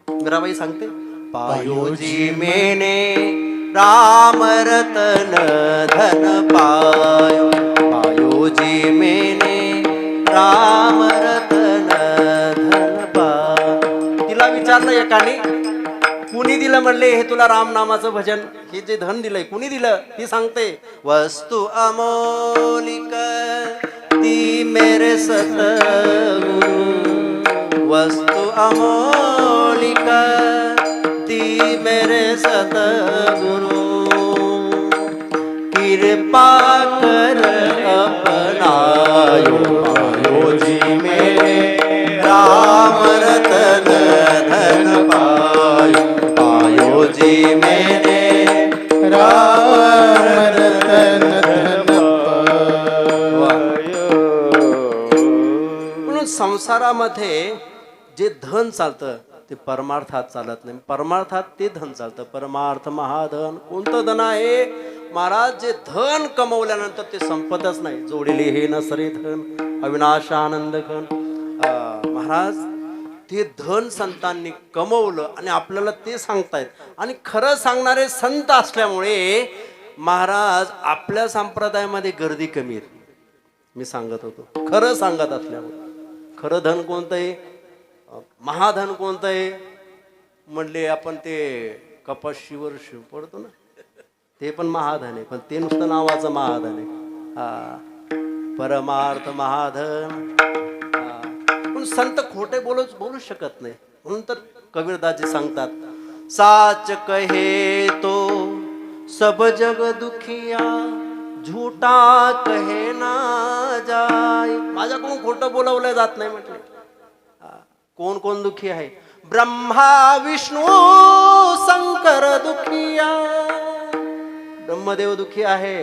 मीराबाई सांगते, पायोजी मेने राम रतन धन पायो, पायोजी मेने राम रतन धन पायो. तिला विचारलं एकाने, कुणी दिलं म्हणले हे तुला राम नामाचं भजन, हे जे धन दिलंय कुणी दिलं. ती सांगते, वस्तु अमोलिक ती मेरे सतगुरु, वस्तु अमोलिक ती मेरे सतगुरु, कृपा कर अपनायो, पायो जी मेरे राम रतन धन पायो, पायो जी मेरे राम रतन धन पायो. म्हणून संसारामध्ये जे धन चालतं ते परमार्थात चालत नाही. परमार्थात ते धन चालतं. परमार्थ महाधन. कोणतं धन आहे महाराज? जे धन कमवल्यानंतर ते संपतच नाही. जोडले हे नसरे धन अविनाश आनंद घन. महाराज ते धन संतांनी कमवलं आणि आपल्याला ते सांगतायत. आणि खरं सांगणारे संत असल्यामुळे महाराज आपल्या संप्रदायामध्ये गर्दी कमी आहे. मी सांगत होतो खरं सांगत असल्यामुळे. खरं धन कोणतं आहे? महाधन कोणतं आहे म्हणले आपण? ते कपाशीवर शिव पडतो ना, ते पण महाधन आहे, पण ते नुसतं नावाचं महाधन आहे. परमार्थ महाधन. पण संत खोटे बोलू शकत नाही. म्हणून तर कबीरदासजी सांगतात, साच कहे तो सब जग दुखिया, झूठा कहे ना जाय. माझ्याकडून खोटं बोलवलं जात नाही म्हटले. कोण कोण दुखी आहे? ब्रह्मा विष्णू शंकर दुखिया. ब्रह्मदेव दुखी आहे.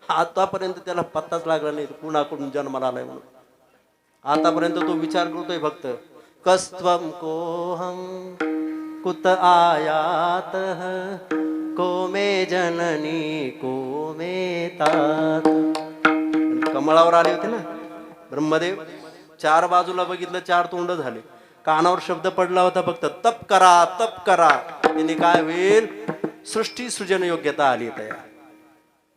आतापर्यंत त्याला पत्ताच लागला नाही कुणाकडून जन्माला आलाय म्हणून. आतापर्यंत तो विचार करतोय फक्त कस्त्वम कोहम कुत आयात को मे जननी को मे तात. कमळावर आले होते ना ब्रह्मदेव, चार बाजूला बघितलं, चार तोंड झाले. कानावर शब्द पडला होता फक्त तप करा तप करा. त्यांनी काय होईल, सृष्टी सृजन योग्यता आली तयार.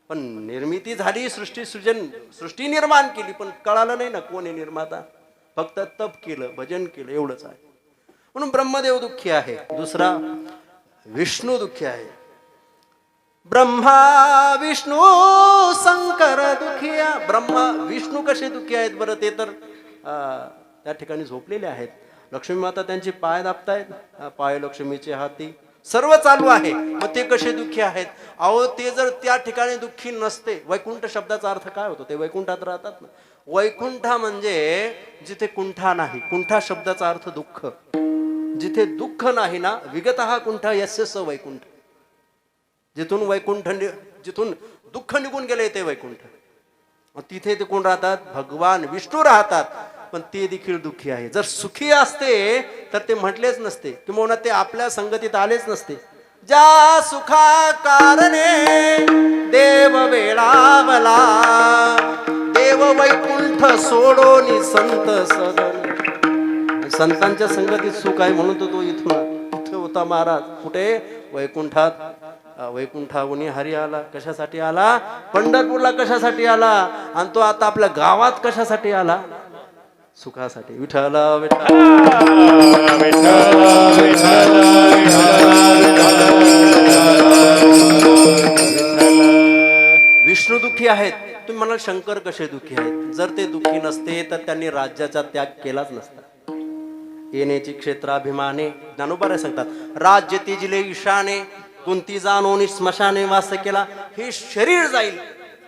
पण निर्मिती झाली, सृष्टी निर्माण केली, पण कळालं नाही ना कोण आहे निर्माता. फक्त तप केलं, भजन केलं, एवढंच आहे. म्हणून ब्रह्मदेव दुःखी आहे. दुसरा विष्णू दुःखी आहे. ब्रह्मा विष्णू शंकर दुखिया. ब्रह्मा विष्णू कसे दुःखी आहेत बरं, ते तर त्या ठिकाणी झोपलेले आहेत. लक्ष्मी माता त्यांचे पाय दाबतायत, पाय लक्ष्मीचे हाती, सर्व चालू आहे. मग ते कसे दुःखी आहेत? अहो ते जर त्या ठिकाणी दुःखी नसते, वैकुंठ शब्दाचा अर्थ काय होतो? ते वैकुंठात राहतात ना. वैकुंठा म्हणजे जिथे कुंठा नाही. कुंठा शब्दाचा अर्थ दुःख. जिथे दुःख नाही ना, विगतः कुंठ यस्य स वैकुंठ. जिथून दुःख निघून गेले ते वैकुंठ. तिथे ते कोण राहतात? भगवान विष्णू राहतात. पण ते देखील दुःखी आहे. जर सुखी असते तर ते म्हटलेच नसते, किंवा ते आपल्या संगतीत आलेच नसते. ज्या सुखा कारणे देव वेळावला, देव वैकुंठ सोडोनी संत सदन. संतांच्या संगतीत सुख आहे म्हणून तो इथे होता महाराज. कुठे? वैकुंठात. वैकुंठाहून हरी आला. कशासाठी आला? पंढरपूरला कशासाठी आला? आणि तो आता आपल्या गावात कशासाठी आला? सुखासाठी. विठ्ठल विठ्ठल विष्णू दुःखी आहेत. तुम्ही म्हणाल शंकर कसे दुःखी आहेत? जर ते दुःखी नसते तर त्यांनी राज्याचा त्याग केलाच नसता. येण्याची क्षेत्राभिमाने ज्ञानोबा सांगतात, राज्य तेजिले ईशाने, कुंती जानोनी स्मशाने वास केला. हे शरीर जाईल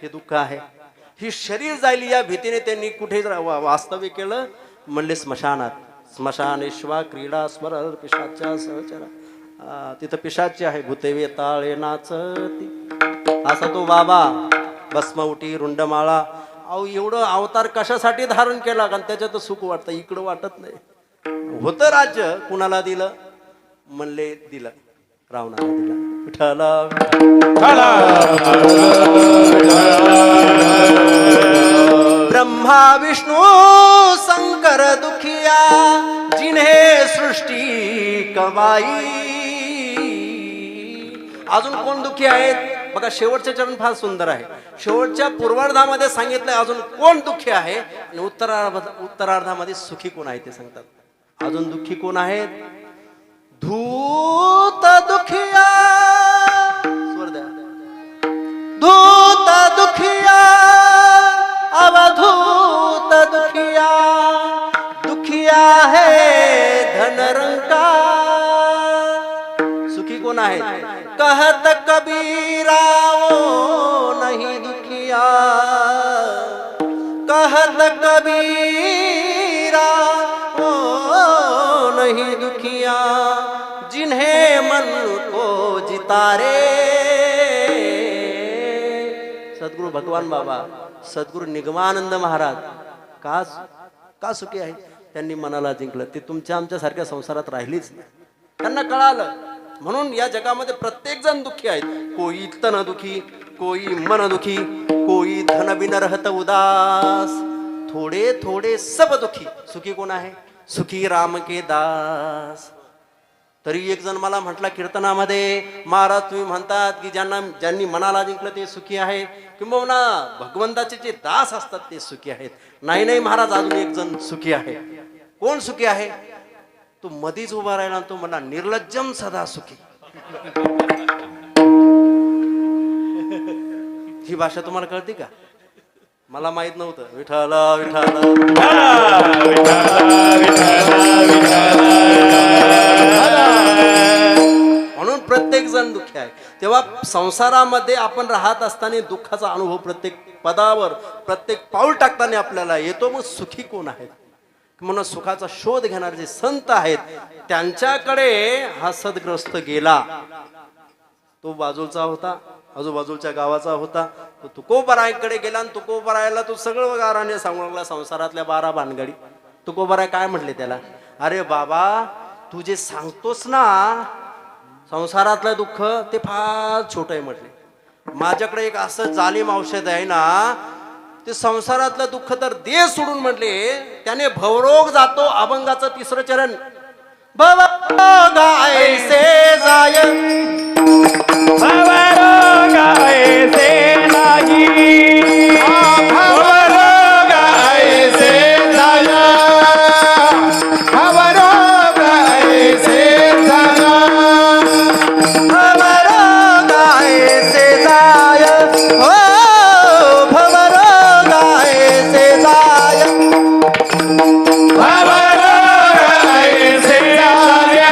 हे दुःख आहे. ही शरीर जाईल या भीतीने त्यांनी कुठे वास्तव्य केलं? म्हणले स्मशानात. स्मशानेश्वा क्रीडा स्मर पिशाच्या सहचरा. तिथं पिशाची आहे. भूतेवे ताळे नाचती. असा तो बाबा भस्मवटी रुंडमाळा. अहो एवढं अवतार कशासाठी धारण केला? कारण त्याच्यात सुख वाटतं, इकडं वाटत नाही. होतं राज्य, कुणाला दिलं? म्हणले दिलं रावणाला दिलं. ब्रह्मा विष्णू शंकर दुखिया, जिन्हे सृष्टी कमाई. अजून कोण दुखी आहेत बघा? शेवटचे चरण फार सुंदर आहे. शेवटच्या पूर्वार्धामध्ये सांगितलंय अजून कोण दुःखी आहे, आणि उत्तरार्धामध्ये सुखी कोण आहे ते सांगतात. अजून दुःखी कोण आहेत? धूत दुखिया. स्वर द्या. धूत दुखिया, अवधूत दुखिया. दुखिया है धनरंका. सुखी कोण आहे? कहत कबीरा ओ नहीं दुखिया. कहत कबीरा ओ नहीं दुखिया, जिन्हें मन को जितारे. सद्गुरु भगवान बाबा, सद्गुरु निगमानंद महाराज का सुखी आहे? त्यांनी मनाला जिंकलं. ते तुमच्या आमच्या सारख्या संसारात राहिलीच नाही. त्यांना कळालं. म्हणून या जगामध्ये प्रत्येक जण दुःखी आहेत. कोई तन दुखी, कोई मन दुखी, कोई धन बिन रहत उदास. थोडे थोडे सब दुखी. सुखी कोण आहे? सुखी राम के दास. तरी एक जण मला म्हटला कीर्तनामध्ये, महाराज तुम्ही म्हणतात की ज्यांनी मनाला जिंकलं ते सुखी आहे, किंबहुना भगवंताचे जे दास असतात ते सुखी आहेत. नाही नाही महाराज, अजून एक जण सुखी आहे. कोण सुखी आहे? तो मधीच उभा राहिला. तो म्हणला निर्लज्जम सदा सुखी. ही भाषा तुम्हाला कळते का? मला माहित नव्हतं. विठ्ठल विठ्ठल म्हणून प्रत्येक जण दुःखी आहे. तेव्हा संसारामध्ये आपण राहत असताना दुःखाचा अनुभव प्रत्येक पदावर, प्रत्येक पाऊल टाकताना आपल्याला येतो. मग सुखी कोण आहेत? म्हणून सुखाचा शोध घेणारे जे संत आहेत त्यांच्याकडे हा सद्ग्रस्त गेला. तो बाजूचा होता, आजूबाजूच्या गावाचा होता. तो तुकोबारायकडे गेला आणि तुकोबारायला तो सगळं गाराने सांगू लागला संसारातल्या 12 भानगडी. तुकोबाराय काय म्हटले त्याला? अरे बाबा, तू जे सांगतोस ना, संसारातलं दुःख ते फार छोट आहे म्हटले. माझ्याकडे एक असं जालिम औषध आहे ना, ते संसारातलं दुःख तर दे सोडून म्हटले, त्याने भवरोग जातो. अभंगाचं 3रं चरण. भवरोग ऐसे जाय, भवरोग ऐसे नाही, भवरोग ऐसे झाला, भवरोग ऐसे झाला, भवरोग ऐसे जाय, हो भवरोग ऐसे जाय, भवरोग ऐसे झाले,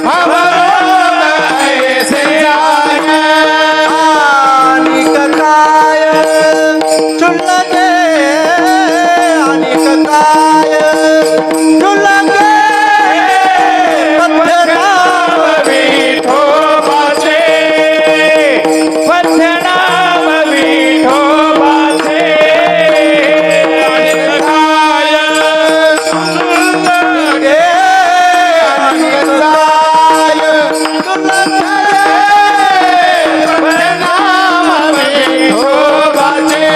भवरोग ऐसे झाले, अनिक काय चुलके, अनिक काय चुलके, नाम विठोबाचे, नाम विठोबाचे, काय चुलके, अनिक काय चुलके, नाम विठोबाचे,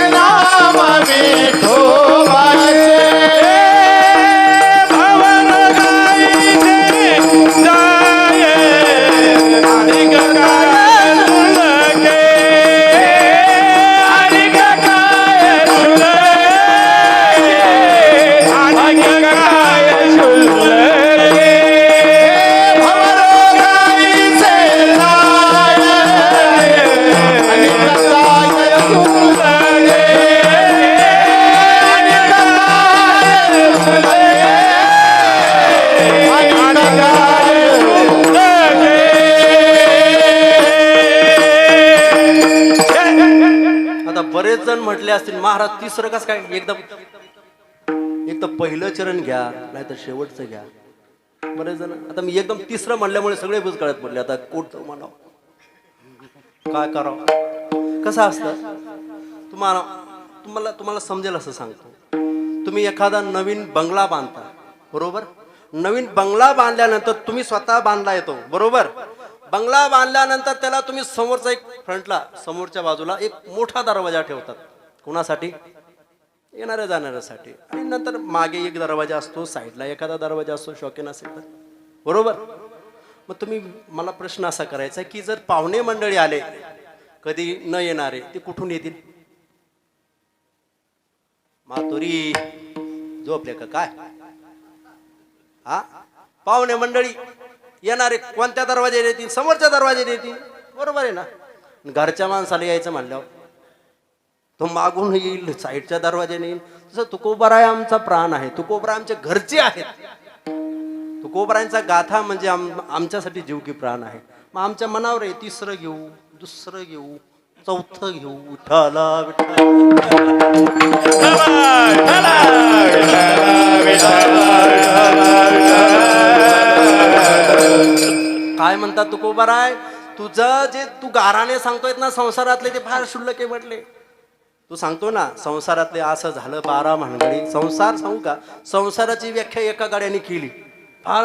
नाम विठोबाचे, भवरोगाईचे जाय, अनिक काय चुलके, अनिक काय चुलके, अनिक काय चुलके, भवरोगाईचे जाय, अनिक काय चुलके, अनिक काय आता बरेच जण म्हटले असतील, महाराज 3रं कसं काय? एकदम एक तर पहिलं चरण घ्या, नाही तर शेवटचं घ्या. बरेच जण आता मी एकदम 3रं म्हणल्यामुळे सगळे बुज कळत पडले. आता कोणतं म्हणावं, काय करावं? कसं असतं, तुम्हाला तुम्हाला तुम्हाला समजेल असं सांगतो. तुम्ही एखादा नवीन बंगला बांधता, बरोबर? नवीन बंगला बांधल्यानंतर तुम्ही स्वतः बांधला येतो, बरोबर? बंगला बांधल्यानंतर त्याला तुम्ही समोरचा एक फ्रंटला, समोरच्या बाजूला एक मोठा दरवाजा ठेवतात. कोणासाठी? येणाऱ्या जाणाऱ्यासाठी. आणि नंतर मागे एक दरवाजा असतो, साईडला एखादा दरवाजा असतो, शौकीन असेल तर, बरोबर? मग तुम्ही, मला प्रश्न असा करायचा की जर पाहुणे मंडळी आले, कधी न येणारे, ते कुठून येतील? मातोरी झोपले का काय? हा, पाहुणे मंडळी येणारे कोणत्या दरवाजाने येतील? समोरच्या दरवाजाने येतील, बरोबर आहे ना? घरच्या माणसाला यायचं म्हणल्यावर तो मागून येईल, साईडच्या दरवाजाने येईल. तसं तुकोबाराय आमचा प्राण आहे, तुकोबाराय आमचे घरचे आहेत. तुकोबारायांचा गाथा म्हणजे आमच्यासाठी जीव की प्राण आहे. मग आमच्या मनावर आहे, 3रं घेऊ, 2रं घेऊ, 4थं घेऊ. विठ्ठला विठ्ठला काय म्हणतात तुकोबाराय, तुझं जे तू गाराने सांगतोय ना संसारातले, ते फार क्षुल्लक आहे म्हटले. तू सांगतो ना संसारातले असं झालं 12 भानगडी. संसार सांगू का, संसाराची व्याख्या एका गाड्याने केली, फार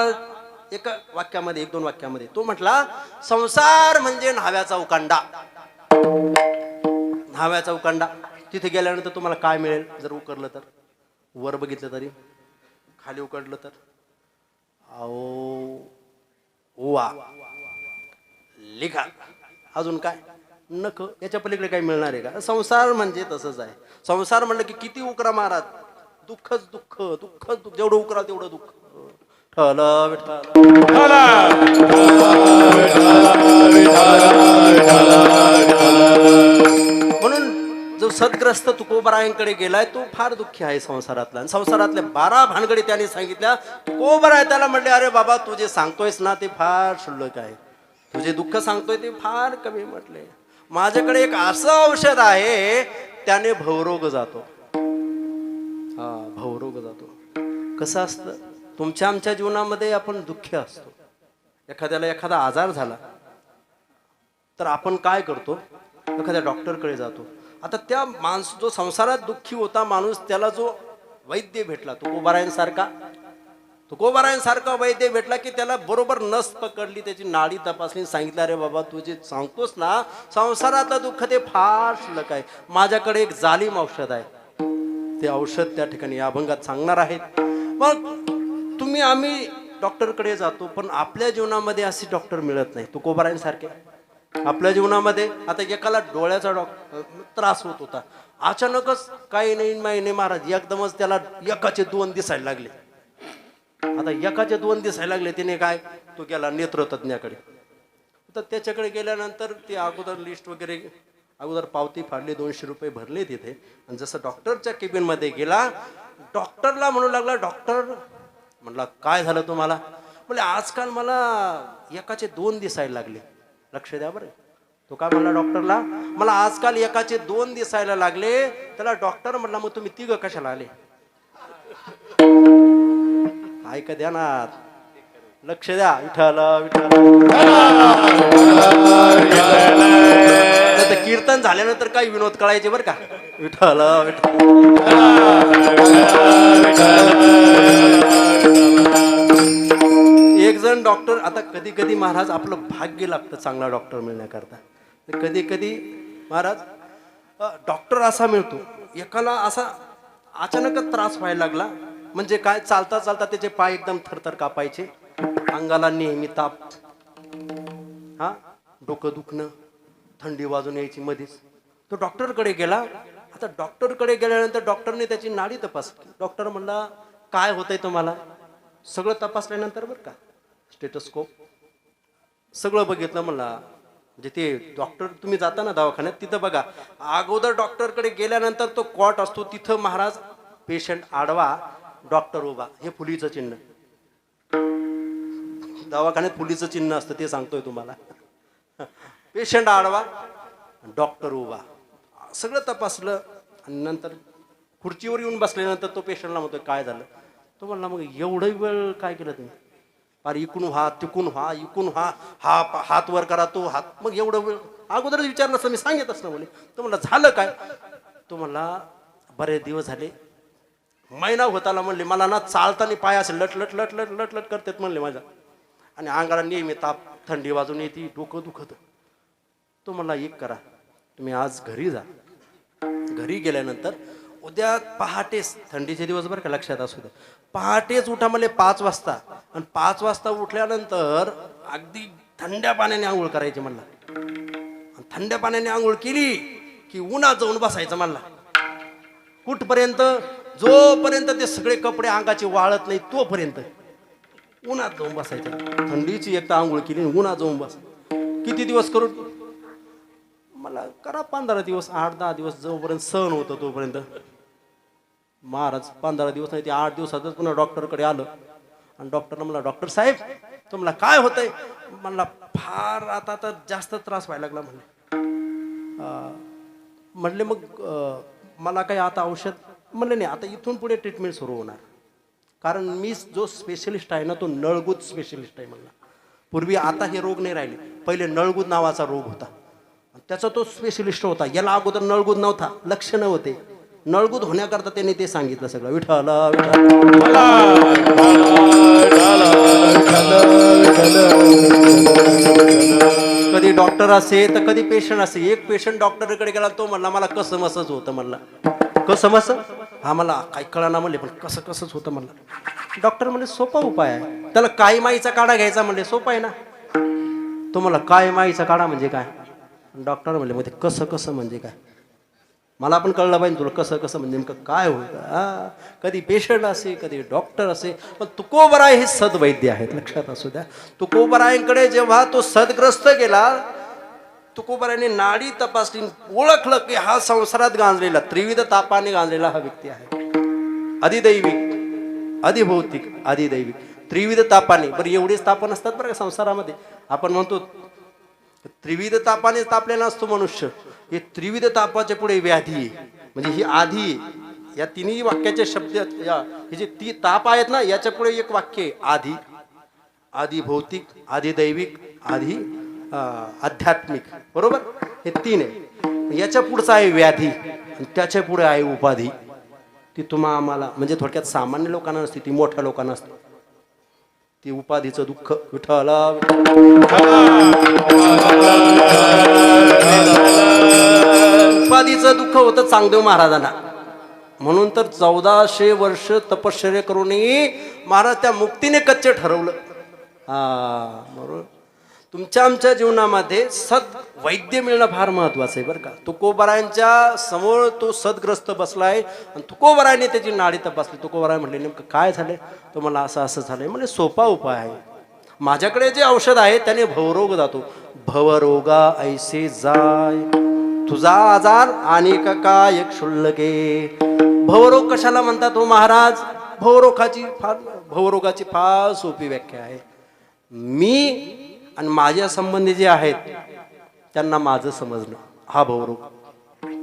एका वाक्यामध्ये, 1-2 वाक्यामध्ये. तो म्हटला, संसार म्हणजे न्हाव्याचा उकांडा. न्हाव्याचा उकांडा. तिथे गेल्यानंतर तुम्हाला काय मिळेल? जर उकरलं तर, वर बघितलं तरी, खाली उकडलं तर, ओवा, लिखा, अजून काय? नख. याच्या पलीकडे काही मिळणार आहे का? संसार म्हणजे तसंच आहे. संसार म्हणलं की किती उकरा मारात, दुःखच दुःख, दुःखच दुःख, जेवढं उकरा तेवढं दुःख. ठला विठ्ठला. म्हणून जो सद्ग्रस्त तुकोबारायांकडे गेलाय तो फार दुःखी आहे संसारातला. आणि संसारातल्या 12 भानगडी त्याने सांगितल्या. तुकोबाराय त्याला म्हणले, अरे बाबा तू जे सांगतोयस ना ते फार क्षुल्लक आहे, तुझे दुःख सांगतोय ते फार कमी. म्हटले, माझ्याकडे एक असं औषध आहे, त्याने भवरोग जातो. हा, भवरोग जातो. कसं असतं, तुमच्या आमच्या जीवनामध्ये आपण दुःखी असतो. एखाद्याला एखादा आजार झाला तर आपण काय करतो? एखाद्या डॉक्टरकडे जातो. आता त्या जो संसारात दुःखी होता माणूस, त्याला जो वैद्य भेटला तुकोबारायांसारखा, तुकोबारायांसारखा वैद्य भेटला की त्याला बरोबर नस पकडली, त्याची नाडी तपासली, सांगितलं अरे बाबा तू जे सांगतोस ना संसारातलं दुःख ते फार शिल्लक आहे, माझ्याकडे एक जालीम औषध आहे, ते औषध त्या ठिकाणी या अभंगात सांगणार आहेत. मग तुम्ही आम्ही डॉक्टरकडे जातो, पण आपल्या जीवनामध्ये असे डॉक्टर मिळत नाही तुकोबारायांसारखे. आपल्या जीवनामध्ये आता एकाला डोळ्याचा त्रास होत होता, अचानकच काही नाही महिने महाराज एकदमच त्याला एकाचे 2 दिसायला लागले. आता एकाचे 2 दिसायला लागले, त्याने काय तो गेला नेत्रतज्ञाकडे. तर त्याच्याकडे गेल्यानंतर ते अगोदर लिस्ट वगैरे अगोदर पावती फाडली, 200 रुपये भरले तिथे. आणि जसं डॉक्टरच्या केबिन मध्ये गेला, डॉक्टरला म्हणू लागला, डॉक्टर म्हणला काय झालं तुम्हाला? म्हणजे आजकाल मला एकाचे 2 दिसायला लागले. लक्ष द्या बरं, तो काय म्हणला डॉक्टरला, मला आजकाल एकाचे 2 दिसायला लागले. त्याला डॉक्टर म्हणला मग तुम्ही 3 कशाला आले? ऐका द्या ना, लक्ष द्या. विठ्ठल विठ्ठल. कीर्तन झाल्यानंतर काही विनोद कळायचे बरं का. विठ्ठल एक जण डॉक्टर, आता कधी कधी महाराज आपलं भाग्य लागतं चांगला डॉक्टर मिळण्याकरता. कधी कधी महाराज डॉक्टर असा मिळतो, एकाला असा अचानकच त्रास व्हायला लागला. म्हणजे काय, चालता चालता त्याचे पाय एकदम थरथर कापायचे, अंगाला नेहमी ताप, हा डोकं दुखणं, थंडी वाजून यायची मध्येच. तो डॉक्टरकडे गेला. आता डॉक्टरकडे गेल्यानंतर डॉक्टरने त्याची नाडी तपासली. डॉक्टर म्हणला काय होतंय तुम्हाला? सगळं तपासल्यानंतर बरं का, स्टेटोस्कोप सगळं बघितलं. म्हणला म्हणजे ते डॉक्टर, तुम्ही जाता ना दवाखान्यात तिथं बघा, अगोदर डॉक्टरकडे गेल्यानंतर तो कॉट असतो तिथं महाराज पेशंट आडवा, डॉक्टर उभा, हे फुलीचं चिन्ह. दवाखान्यात फुलीचं चिन्ह असतं, ते सांगतोय तुम्हाला. पेशंट आडवा, डॉक्टर उभा. सगळं तपासलं आणि नंतर खुर्चीवर येऊन बसल्यानंतर तो पेशंटला म्हणतोय काय झालं? तो म्हणला मग एवढं वेळ काय केलं तुम्ही? अरे इकून व्हा, तिकून व्हा, इकून व्हा, हा हात वर करा, तो हात. मग एवढं वेळ अगोदरच विचारलं असतं, मी सांगितच ना म्हणे. तो म्हणला झालं काय? तो म्हणला बरेच दिवस झाले, महिना होत आला म्हणले, मला ना चालताना पाय असे लट लट लट लट लट लट करतात म्हणले माझ्या, आणि अंगाला नेहमी ताप, थंडी वाजून येते, डोकं दुखत. तो म्हणला एक करा, तुम्ही आज घरी जा. घरी गेल्यानंतर उद्या पहाटेच, थंडीचे दिवस बरं का लक्षात असू द्या, पहाटेच उठा म्हणले 5 वाजता. आणि 5 वाजता उठल्यानंतर अगदी थंड्या पाण्याने आंघोळ करायची म्हणला. आणि थंड्या पाण्याने आंघोळ केली की उन्हात जाऊन बसायचं म्हणला. कुठपर्यंत? जोपर्यंत ते सगळे कपडे अंगाचे वाळत नाही तोपर्यंत उन्हात जाऊन बसायचं. थंडीची एकदा आंघोळ केली, उन्हात जाऊन बस. किती दिवस करू? मला करा 15 दिवस, 8-10 दिवस, जोपर्यंत सहन होतं तोपर्यंत. महाराज 15 दिवस नाही ते 8 दिवसातच पुन्हा डॉक्टरकडे आलं. आणि डॉक्टरला म्हणला डॉक्टर साहेब तुम्हाला काय होतंय? म्हणला फार आता तर जास्त त्रास व्हायला लागला म्हणले. म्हणले मग मला काही आता औषध? म्हणले नाही, आता इथून पुढे ट्रीटमेंट सुरू होणार, कारण मी जो स्पेशलिस्ट आहे ना तो नळगूद स्पेशलिस्ट आहे म्हणला. पूर्वी आता हे रोग नाही राहिले, पहिले नळगूद नावाचा रोग होता, त्याचा तो स्पेशलिस्ट होता. याला अगोदर नळगूद नव्हता, लक्षणं होते. नळगूद होण्याकरता त्याने ते सांगितलं सगळं. विठ्ठल कधी डॉक्टर असे तर कधी पेशंट असे. एक पेशंट डॉक्टरकडे गेला, तो म्हणला मला कसं मसच होतं म्हणला. कसं मस? हा मला काही कळना म्हणले, पण कसं कसंच होतं म्हणलं. डॉक्टर म्हणले सोपा उपाय आहे, त्याला काळी माईचा काढा घ्यायचा म्हणले. सोपा आहे ना. तो म्हणला काळी माईचा काढा म्हणजे काय? डॉक्टर म्हणले मग ते कसं कसं म्हणजे काय? मला पण कळलं पाहिजे तुला कसं कसं म्हणजे नेमकं काय होतं. कधी पेशंट असे, कधी डॉक्टर असे, पण तुकोबराय हे सद्वैद्य आहेत, लक्षात असू द्या. तुकोबरायांकडे जेव्हा तो सदग्रस्त गेला, तुकोबरायांनी नाडी तपासली, ओळखलं की हा संसारात गांजलेला, त्रिविध तापाने गांजलेला हा व्यक्ती आहे. अधिदैविक, अधिभौतिक, अधिदैविक, त्रिविध तापाने. बरं एवढेच ताप नसतात बरं का संसारामध्ये. आपण म्हणतो त्रिविध तापाने तापलेला असतो मनुष्य, हे त्रिविध तापाच्या पुढे व्याधी आहे. म्हणजे ही आधी आहे. या तिन्ही वाक्याचे शब्द, हे जे ती ताप आहेत ना, याच्या पुढे एक वाक्य आहे आधी. आधी भौतिक, आधी दैविक, आधी आध्यात्मिक, बरोबर? हे 3 आहे. याच्या पुढचा आहे व्याधी, आणि त्याच्या पुढे आहे उपाधी. ती तुम्हा आम्हाला म्हणजे थोडक्यात सामान्य लोकांना नसते, ती मोठ्या लोकांना असते. ती उपाधीचं दुःख विठ्ठला उपाधीचं दुःख होतं चांगदेव महाराजांना. म्हणून तर 1400 वर्ष तपश्चर्या करूनही महाराज त्या मुक्तीने कच्चे ठरवलं. बरोबर. तुमच्या आमच्या जीवनामध्ये सद वैद्य मिळणं फार महत्वाचं आहे बरं का. तुकोबारायांच्या समोर तो सदग्रस्त बसलाय आणि तुकोबारायाने त्याची नाडी तपासली. तुकोबाराय म्हटले नेमकं काय झालंय? तो मला असं असं झालंय. म्हणजे सोपा उपाय आहे. माझ्याकडे जे औषध आहे त्याने भवरोग जातो. भवरोगा ऐसे जाय तुझा आजार आणि काय क्षुल्लके. भवरोग कशाला म्हणतात हो महाराज? भवरोगाची फार सोपी व्याख्या आहे. मी आणि माझ्या संबंधी जे आहेत त्यांना माझं समजणं हा भवरोग.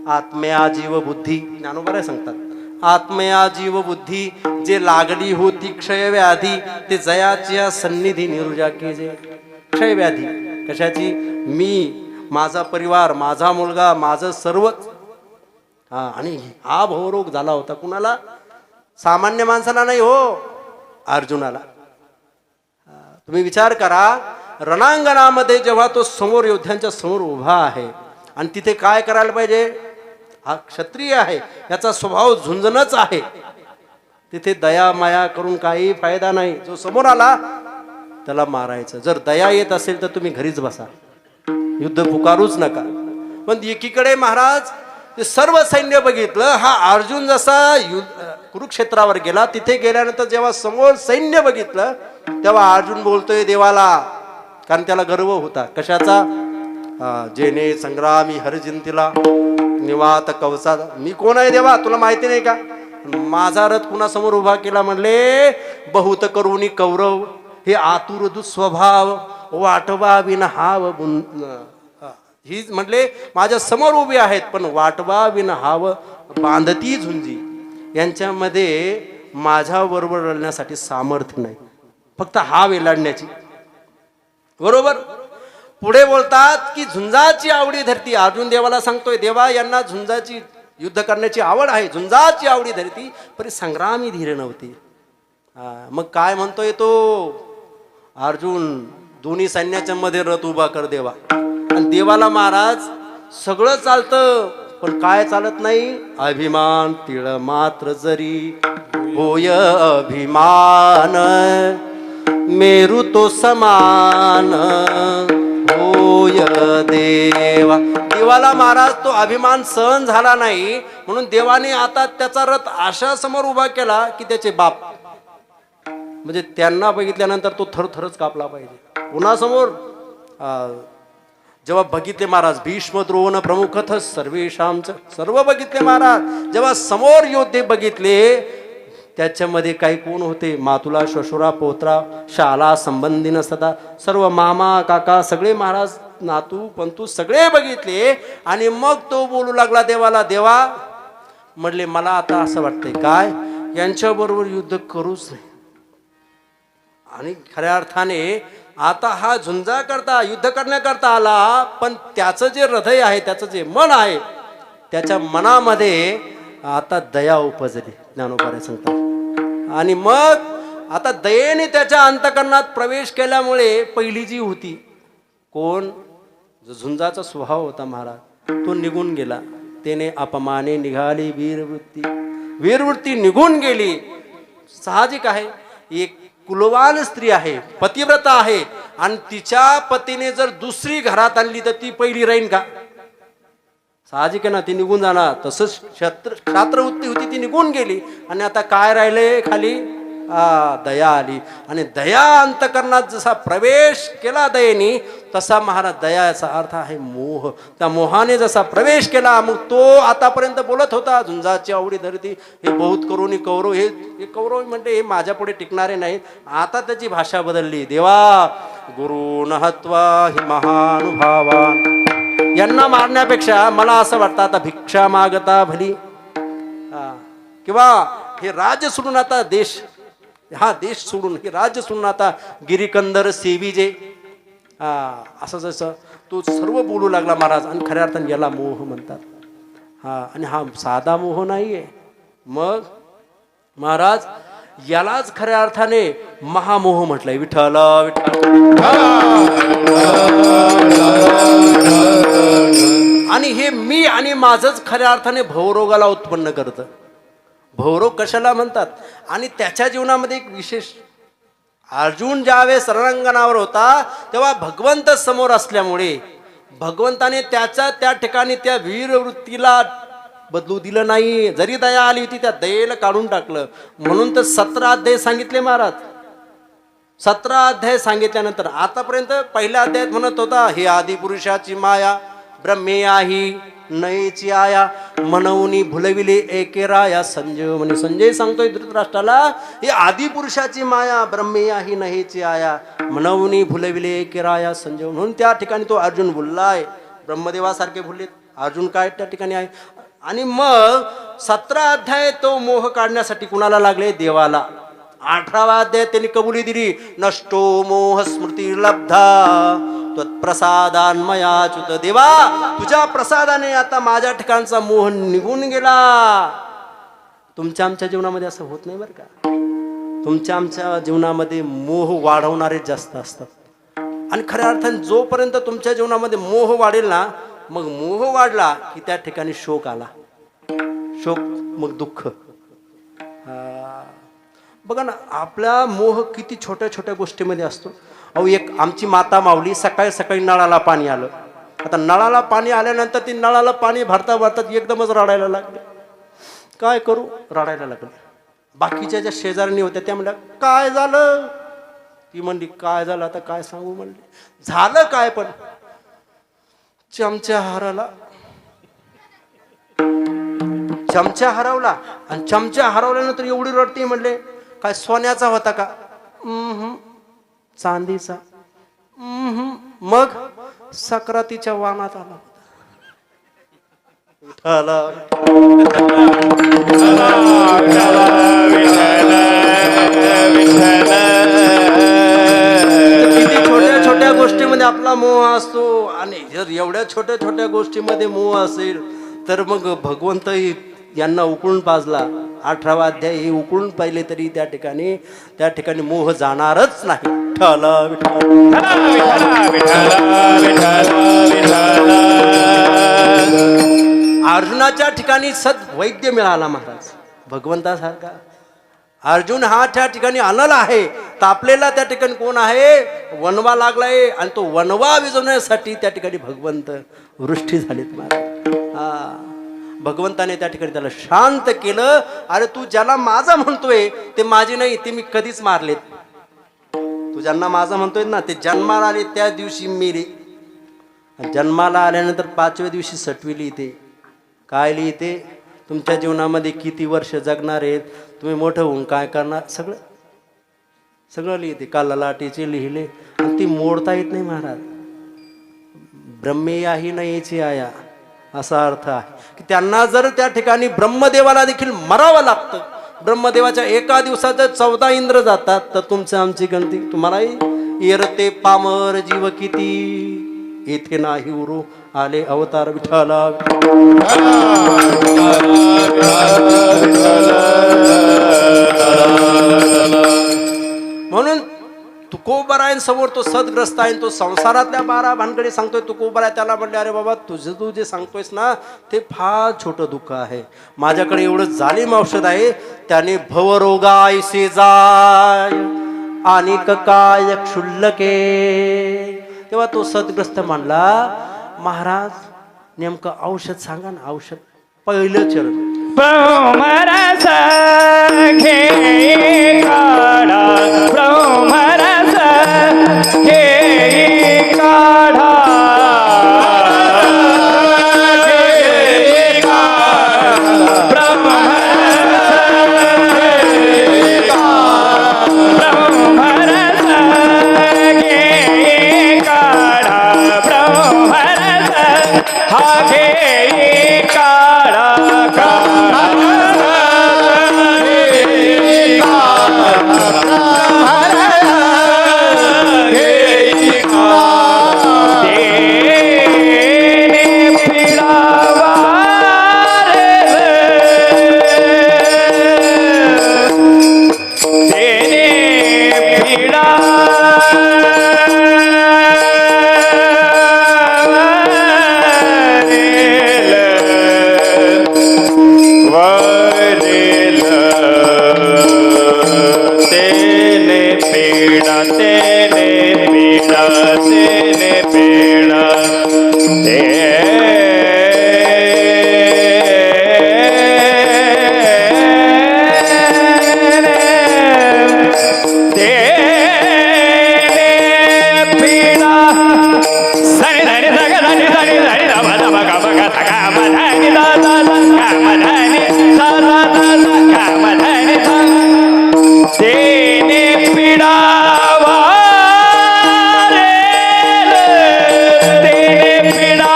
आत्मया जीव बुद्धी ज्ञानोबा सांगतात. आत्मया जीव बुद्धी जे लागली होती क्षय व्याधी ते जयाच्या सन्निधी निरुजा के जे. क्षय व्याधी कशाची? मी, माझा परिवार, माझा मुलगा, माझं सर्वच. आणि हा भवरोग झाला होता कुणाला? सामान्य माणसाला नाही हो, अर्जुनाला. तुम्ही विचार करा, रणांगणामध्ये जेव्हा तो समोर योद्ध्यांच्या समोर उभा आहे आणि तिथे काय करायला पाहिजे? हा क्षत्रिय आहे, याचा स्वभाव झुंजणच आहे. तिथे दया माया करून काही फायदा नाही. जो समोर आला त्याला मारायचं. जर दया येत असेल तर तुम्ही घरीच बसा, युद्ध पुकारूच नका. पण एकीकडे महाराज ते सर्व सैन्य बघितलं. हा अर्जुन जसा कुरुक्षेत्रावर गेला, तिथे गेल्यानंतर जेव्हा समोर सैन्य बघितलं तेव्हा अर्जुन बोलतोय देवाला, कारण त्याला गर्व होता. कशाचा? जेने संग्रामी हरजिंतीला निवात कवचा. मी कोण आहे देवा तुला माहिती नाही का? माझा रथ कुणासमोर उभा केला? म्हणले बहुत करुणी कौरव हे आतुर दुस्वभाव वाटवा विन हाव. ही म्हटले माझ्या समोर उभे आहेत पण वाटवा विन हाव बांधती झुंजी. यांच्यामध्ये माझ्या बरोबर लढण्यासाठी सामर्थ्य नाही, फक्त हाव लढण्याची. बरोबर. पुढे बोलतात की झुंजाची आवडी धरती. अर्जुन देवाला सांगतोय देवा यांना झुंजाची युद्ध करण्याची आवड आहे, झुंजाची आवडी धरती परी संग्रामी धीर नव्हती. मग काय म्हणतोय तो अर्जुन? दोन्ही सैन्याच्या मध्ये रथ उभा कर देवा. आणि देवाला महाराज सगळं चालतं पण काय चालत नाही? अभिमान तिळ मात्र जरी होय अभिमान मेरू तो समान होय देवा. देवाला महाराज तो अभिमान सहन झाला नाही म्हणून देवाने आता त्याचा रथ अशा समोर उभा केला की त्याचे बाप म्हणजे त्यांना बघितल्यानंतर तो थरथरच कापला पाहिजे. कुणासमोर? जेव्हा बघितले महाराज भीष्म द्रोण प्रमुखथ सर्वेशांच सर्व बघितले महाराज. जेव्हा समोर योद्धे बघितले त्याच्यामध्ये काही कोण होते? मातुला श्वशुरा पोत्रा शाला संबंधीन सदा सर्व मामा काका सगळे महाराज नातू पंतू सगळे बघितले. आणि मग तो बोलू लागला देवाला. देवा म्हटले मला आता असं वाटतंय काय यांच्याबरोबर युद्ध करूच नाही. आणि खऱ्या अर्थाने आता हा झुंजा करता युद्ध करण्याकरता आला पण त्याचं जे हृदय आहे त्याचं जे मन आहे त्याच्या मनामध्ये आता दया उपजली. ज्ञानोबा सांगतात. आणि मग आता दयेने त्याच्या अंतकरणात प्रवेश केल्यामुळे पहिली जी होती कोण? जो झुंजाचा स्वभाव होता महाराज तो निघून गेला. त्याने अपमाने निघाली वीरवृत्ती. वीरवृत्ती निघून गेली. साहजिक आहे, एक कुलवान स्त्री आहे, पतिव्रता आहे आणि तिच्या पतीने जर दुसरी घरात आणली तर ती पहिली राहीन का? साहजिक आहे ना, ती निघून जाणार. तसंच क्षात्रवृत्ती होती ती निघून गेली आणि आता काय राहिले खाली? दया आली. आणि दया अंतकरणात जसा प्रवेश केला दयेने तसा महाराज दयाचा अर्थ आहे मोह. त्या मोहाने जसा प्रवेश केला मग तो आतापर्यंत बोलत होता झुंजाची आवडी धरती हे बहुत करुणी कौरव. हे कौरव म्हणजे हे माझ्या पुढे टिकणारे नाहीत. आता त्याची भाषा बदलली. देवा गुरु नहत्वा हि महानुभावान. यांना मारण्यापेक्षा मला असं वाटतं आता भिक्षा मागता भली किंवा हे राज्य सोडून आता देश हा देश सोडून हे राज्य सोडून आता गिरीकंदर सेविजे असं जसं तो सर्व बोलू लागला महाराज. आणि खऱ्या अर्थाने याला मोह म्हणतात. आणि हा साधा मोह नाहीये. मग महाराज यालाच खऱ्या अर्थाने महामोह म्हटलंय. विठ्ठल विठ्ठल. आणि हे मी आणि माझंच खऱ्या अर्थाने भवरोगाला उत्पन्न करतं. भवरोग कशाला म्हणतात? आणि त्याच्या जीवनामध्ये एक विशेष, अर्जुन ज्यावेळेस रणांगणावर होता तेव्हा भगवंत समोर असल्यामुळे भगवंताने त्याच्या त्या ठिकाणी त्या वीर वृत्तीला बदलू दिलं नाही. जरी दया आली होती त्या दयेला काढून टाकलं. म्हणून तर 17 अध्याय सांगितले महाराज. 17 अध्याय सांगितल्यानंतर आतापर्यंत पहिल्या अध्यायात म्हणत होता, हे आदिपुरुषाची माया ब्रह्मे आहे नयेची आया मनवूनी भुलविले एके राया. संजय सांगतोय धृतराष्ट्राला, हे आदिपुरुषाची माया ब्रह्मे आहे नयेची आया मनवूनी भुलविले एके राया संजय. म्हणून त्या ठिकाणी तो अर्जुन भुललाय. ब्रह्मदेवासारखे भुललेत अर्जुन काय त्या ठिकाणी आहे. आणि मग 17 अध्याय तो मोह काढण्यासाठी कुणाला लागले? देवाला. 18वा अध्याय त्यांनी कबुली दिली, नष्टो मोह स्मृती लब्धा त्वत्प्रसादान्मयाच्युत. देवा तुझ्या प्रसादाने आता माझ्या ठिकाणचा मोह निघून गेला. तुमच्या आमच्या जीवनामध्ये असं होत नाही बरं का. तुमच्या आमच्या जीवनामध्ये मोह वाढवणारे जास्त असतात. आणि खऱ्या अर्थाने जोपर्यंत तुमच्या जीवनामध्ये मोह वाढेल ना, मग मोह वाढला की त्या ठिकाणी शोक आला. शोक मग दुःख. बघा ना, आपला मोह किती छोट्या छोट्या गोष्टीमध्ये असतो. अहो, एक आमची माता माऊली सकाळी सकाळी नळाला पाणी आलं. आता नळाला पाणी आल्यानंतर ती नळाला पाणी भरता भरता एकदमच रडायला लागले. काय करू? रडायला लागले. बाकीच्या ज्या शेजाऱ्यांनी होत्या त्या म्हणल्या, काय झालं? ती म्हणली, काय झालं आता काय सांगू? म्हणली, झालं काय? पण चमचा हरवला. चमचा हरवला. आणि चमचा हरवल्यानंतर एवढी रडते. म्हणले, काय सोन्याचा होता का? चांदीचा. मग सक्रातीच्या वाणात आला. किती छोट्या छोट्या गोष्टीमध्ये आपला मोह असतो. आणि जर एवढ्या छोट्या छोट्या गोष्टीमध्ये मोह असेल तर मग भगवंत यांना उकळून पाजला. 18वा अध्याय हे उकळून पाहिले तरी त्या ठिकाणी मोह जाणारच नाही. अर्जुनाच्या ठिकाणी वैद्य मिळाला महाराज भगवंतासारखा. अर्जुन हा त्या ठिकाणी अनल आहे. तापलेला त्या ठिकाणी कोण आहे? वनवा लागलाय. आणि तो वनवा विजवण्यासाठी त्या ठिकाणी भगवंत वृष्टी झालीत महाराज. भगवंताने त्या ठिकाणी त्याला शांत केलं. अरे तू ज्याला माझा म्हणतोय ते माझे नाही, ते मी कधीच मारलेत. तू ज्यांना माझा म्हणतोय ना ते जन्माला आले त्या दिवशी मेले. जन्माला आल्यानंतर 5व्या दिवशी सटविली इथे. काय लिहिते? तुमच्या जीवनामध्ये किती वर्ष जगणार आहेत, तुम्ही मोठं होऊन काय करणार, सगळं सगळं लिहिते. काला लाटेचे लिहिले. आणि ती मोडता येत नाही महाराज. ब्रह्मे याही नयेची आया असा अर्थ आहे की त्यांना जर त्या ठिकाणी ब्रह्मदेवाला देखील मरावं लागतं. ब्रह्मदेवाच्या एका दिवसात 14 इंद्र जातात. तर तुमचं आमची गणती तुम्हालाही येरते पामर जीव किती येथे नाही उरू आले अवतार विठ्ठला. म्हणून तुकोबारायांसमोर तो सदग्रस्त आहे. तो संसारातल्या 12 भानगडी सांगतोय. तुकोबाराय त्याला म्हणले, अरे बाबा तुझं तू जे सांगतोयस ना ते फार छोटं दुःख आहे. माझ्याकडे एवढं जालिम औषध आहे, त्याने भवरोगायसे जाय आणि काय क्षुल्लके. तेव्हा तो सदग्रस्त म्हणला, महाराज नेमकं औषध सांगा ना. औषध पहिलं चरण ब्रह्मरस घे काढा, ब्रह्मरस घे काढा, हा घे काढा काढा तेने पीड़ा तेने पीड़ा तेने पीड़ा वारेल, तेने पीड़ा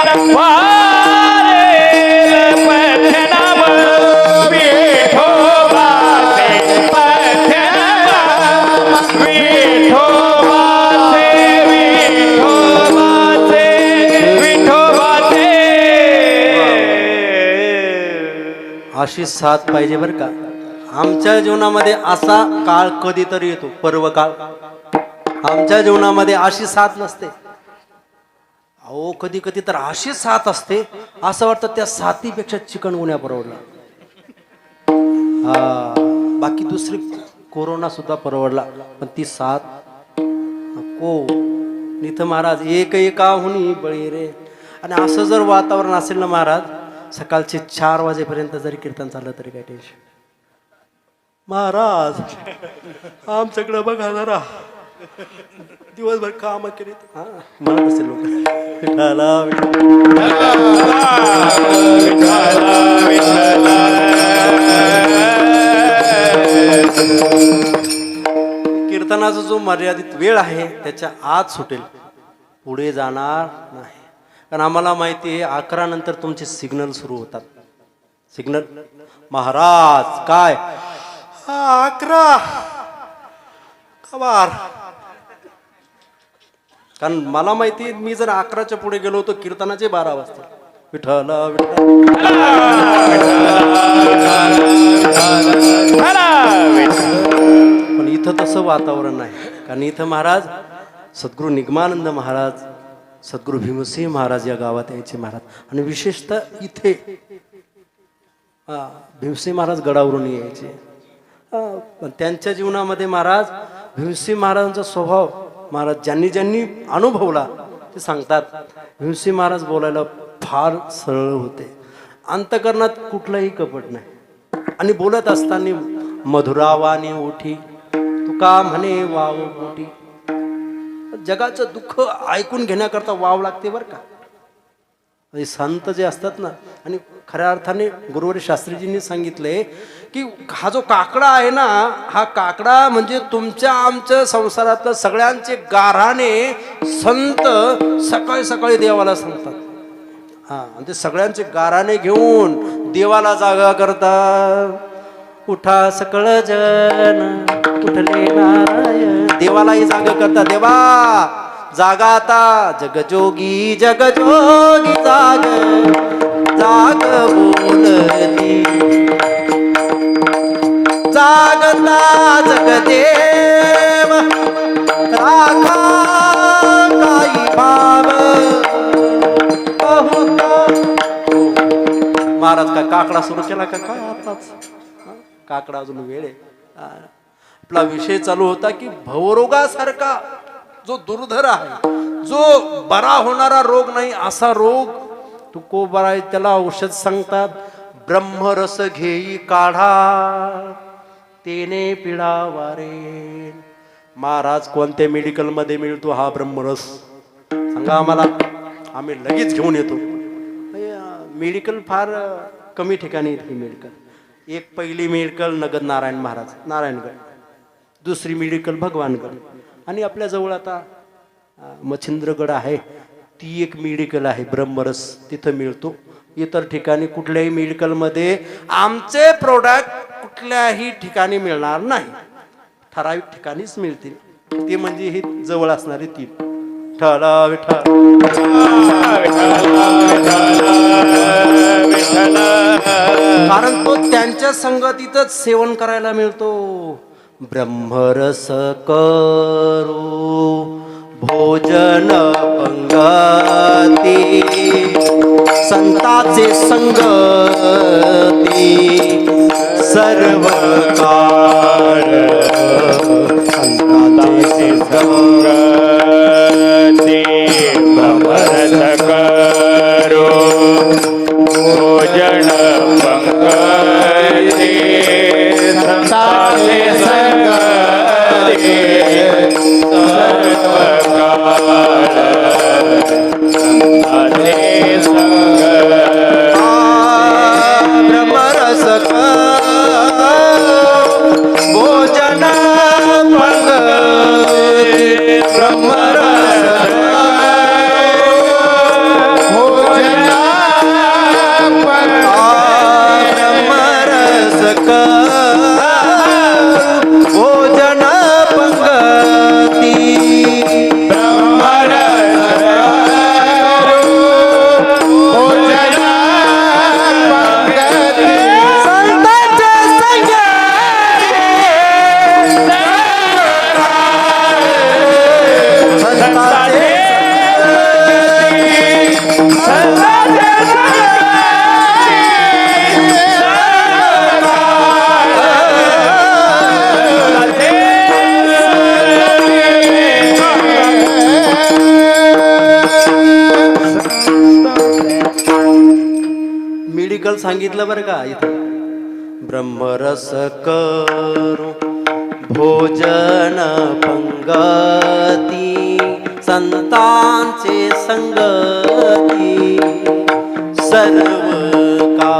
वारेल, पथनाम विठोबाचे, पथनाम विठोबाचे, विठोबाचे, विठोबाचे. अशी साथ पाहिजे बरं का. आमच्या जीवनामध्ये असा काळ कधीतरी येतो, पर्व काळ. आमच्या जीवनामध्ये अशी साथ नसते. अहो कधी कधी तर अशी साथ असते, असं वाटतं त्या साथीपेक्षा चिकनगुन्या परवडला. हा, बाकी दुसरी कोरोना सुद्धा परवडला, पण ती साथ नको. इथं महाराज एक एका हुनी बळी रे. आणि असं जर वातावरण असेल ना महाराज, सकाळचे 4 वाजेपर्यंत जरी कीर्तन चाललं तरी काय टेन्शन. महाराज आमच्याकडे बघा जरा, दिवसभर काम केली म्हणत असेल लोक. कीर्तनाचा जो मर्यादित वेळ आहे त्याच्या आत सुटेल, पुढे जाणार नाही. कारण आम्हाला माहिती आहे 11 नंतर तुमचे सिग्नल सुरू होतात. सिग्नल महाराज काय 11 खबर. कारण मला माहिती, मी जर 11च्या पुढे गेलो तर कीर्तनाचे 12 वाजता. विठ्ठल पण इथं तसं वातावरण नाही. कारण इथं महाराज सद्गुरू निगमानंद महाराज, सद्गुरू भीमसिंह महाराज या गावात यायचे महाराज. आणि विशेषतः इथे भीमसिंह महाराज गडावरून यायचे. पण त्यांच्या जीवनामध्ये महाराज, भीमसिंह महाराजांचा स्वभाव महाराज ज्यांनी ज्यांनी अनुभवला ते सांगतात, भीमसिंह महाराज बोलायला फार सरळ होते. अंतकरणात कुठलंही कपट नाही. आणि बोलत असताना मधुरावाने ओठी, तुका म्हणे वाव मोठी. जगाचं दुःख ऐकून घेण्याकरता वाव लागते बरं का. संत जे असतात ना, आणि खऱ्या अर्थाने गुरुवारी शास्त्रीजींनी सांगितलंय की हा जो काकडा आहे ना, हा काकडा म्हणजे तुमच्या आमच्या संसारातलं सगळ्यांचे गाऱ्हाणे संत सकाळी सकाळी देवाला सांगतात. हा, आणि ते सगळ्यांचे गाऱ्हाणे घेऊन देवाला जागा करतात. उठा सकळ जन उठले नारायण, देवालाही जागा करतात. देवा जागा आता, जगजोगी जगजोगी जाग, जाग बोलती जागता जगदेव, राखा काही भाव. महाराज काय काकडा सुरू केला का काय आताच? काकडा अजून वेळ आहे. आपला विषय चालू होता की भवरोगासारखा जो दुर्धर आहे, जो बरा होणारा रोग नाही, असा रोग तुकोबरा आहे. त्याला औषध सांगतात, ब्रह्मरस घेई काढा, तेने पिढा वारे. महाराज कोणत्या मेडिकल मध्ये मिळतो हा ब्रह्मरस सांगा आम्हाला, आम्ही लगेच घेऊन येतो. मेडिकल फार कमी ठिकाणी येते मेडिकल. एक पहिली मेडिकल नगद नारायण महाराज नारायणगड, दुसरी मेडिकल भगवानगड, आणि आपल्या जवळ आता मच्छिंद्रगड आहे, ती एक मेडिकल आहे ब्रह्मरस, तिथं मिळतो. इतर ठिकाणी कुठल्याही मेडिकलमध्ये आमचे प्रोडक्ट कुठल्याही ठिकाणी मिळणार नाही. ठराविक ठिकाणीच मिळतील, ते म्हणजे हे जवळ असणारे 3. विठ्ठल विठ्ठल कारण तो त्यांच्या संगतीतच सेवन करायला मिळतो. ब्रह्मरस करू भोजन पंगती, संताचे संगती सर्व काळ, संताचे ब्रह्मरस भोजन पंगती ब्रह्मरस ब्रह्मरस भोजन पंगती संतांच्या मेडिकल सांगितलं बरं का इथं ब्रह्मरस करू भोजन पंगती संतांचे संगती सर्व का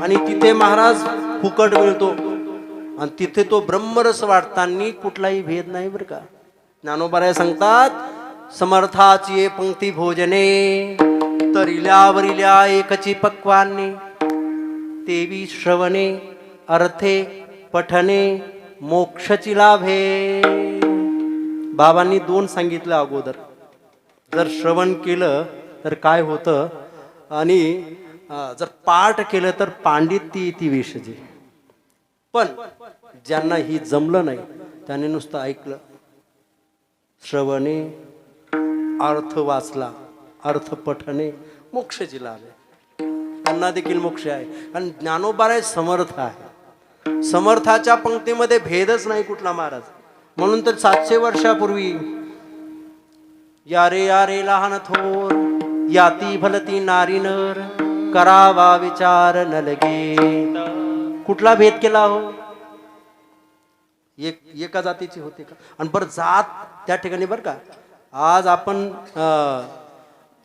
आणि तिथे महाराज फुकट मिळतो आणि तिथे तो ब्रह्मरस वाटताना कुठलाही भेद नाही बरं का. ज्ञानोबाराय सांगतात समर्थाची ये पंक्ती भोजने तरिल्यावरिल्या एकची पक्वाने तेवी श्रवणे अर्थे पठने मोक्षची लाभे. बाबांनी 2 सांगितलं अगोदर. जर श्रवण केलं तर काय होतं आणि जर पाठ केलं तर पांडित्य ती विषजी. पण ज्यांना ही जमलं नाही त्याने नुसतं ऐकलं श्रवणे अर्थ वाचला अर्थ पठणे मोक्षची लाभ आहे त्यांना देखील मोक्ष आहे. आणि ज्ञानोबाराय समर्थ आहे. समर्थाच्या पंक्तीमध्ये भेदच नाही कुठला महाराज. म्हणून तर 700 वर्षापूर्वी यारे यारे लहान थोर याती भलती नारी नर करावा विचार न लगे. कुठला भेद केला हो. एका जातीची होते का. आणि बरं जात त्या ठिकाणी बरं का आज आपण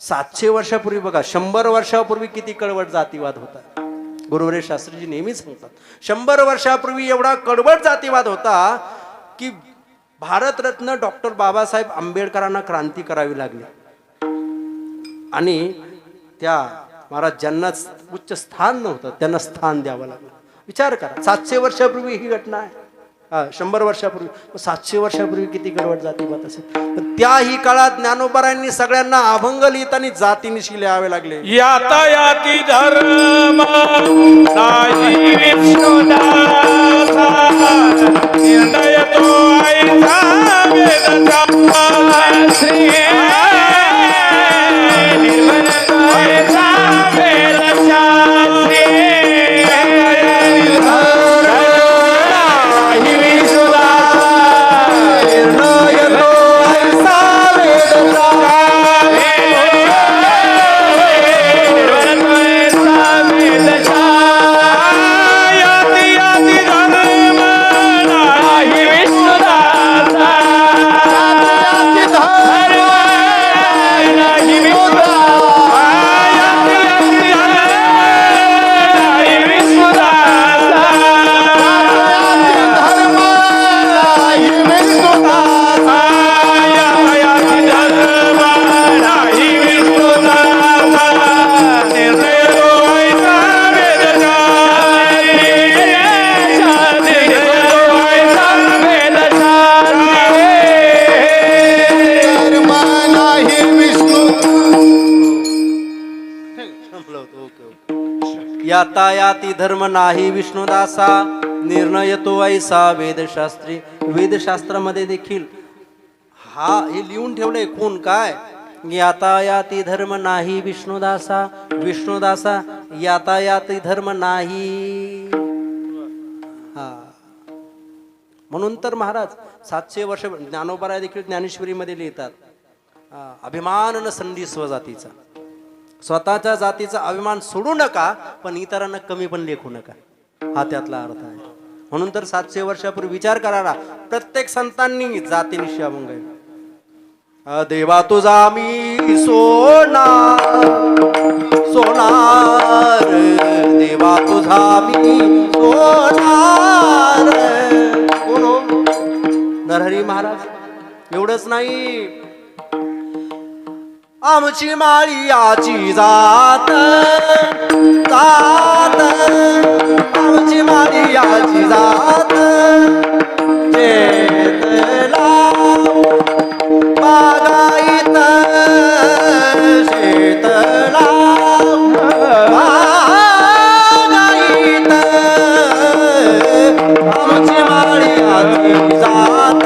700 वर्षापूर्वी बघा 100 वर्षापूर्वी किती कडवट जातीवाद होता. गुरुवरे शास्त्रीजी नेहमी सांगतात 100 वर्षापूर्वी एवढा कडवट जातीवाद होता की भारतरत्न डॉक्टर बाबासाहेब आंबेडकरांना क्रांती करावी लागली आणि त्या महाराज ज्यांना उच्च स्थान नव्हतं त्यांना स्थान द्यावं लागलं. विचार करा 700 वर्षापूर्वी ही घटना आहे. 100 वर्षापूर्वी 700 वर्षापूर्वी किती कडवट जातीवाद असेल. त्याही काळात ज्ञानोबारायांनी सगळ्यांना अभंग लिहिताना जातीनिशी लिहावे लागले. यातायाती धर्म नाही विष्णुदासा निर्णय तो ऐसा वेदचा श्री निर्मल तो ऐसा वेदचा श्री यातायाती धर्म नाही विष्णुदासा निर्णय तो ऐसा वेदशास्त्री. वेदशास्त्रामध्ये देखील हे लिहून ठेवलंय कोण काय यातायाती धर्म नाही विष्णुदासा विष्णुदासा यातायाती धर्म नाही. म्हणून तर महाराज 700 वर्ष ज्ञानोबाराय देखील ज्ञानेश्वरीमध्ये लिहितात अभिमान न संधी स्वजातीचा. स्वतःच्या जातीचा अभिमान सोडू नका पण इतरांना कमी पण लेखू नका. हा त्यातला अर्थ आहे. म्हणून तर 700 वर्षापूर्वी विचार करायला प्रत्येक संतांनी जातीनिशी अभंग आहे. देवा तुझा मी सोनार सोनार, देवा तुझा मी सोनार. कोण हो? नरहरी महाराज. एवढंच नाही, आमची माळी याची जात जात, आमची माळी याची जात, शेतला बागायत शेतला बागायत, आमची माळी याची जात,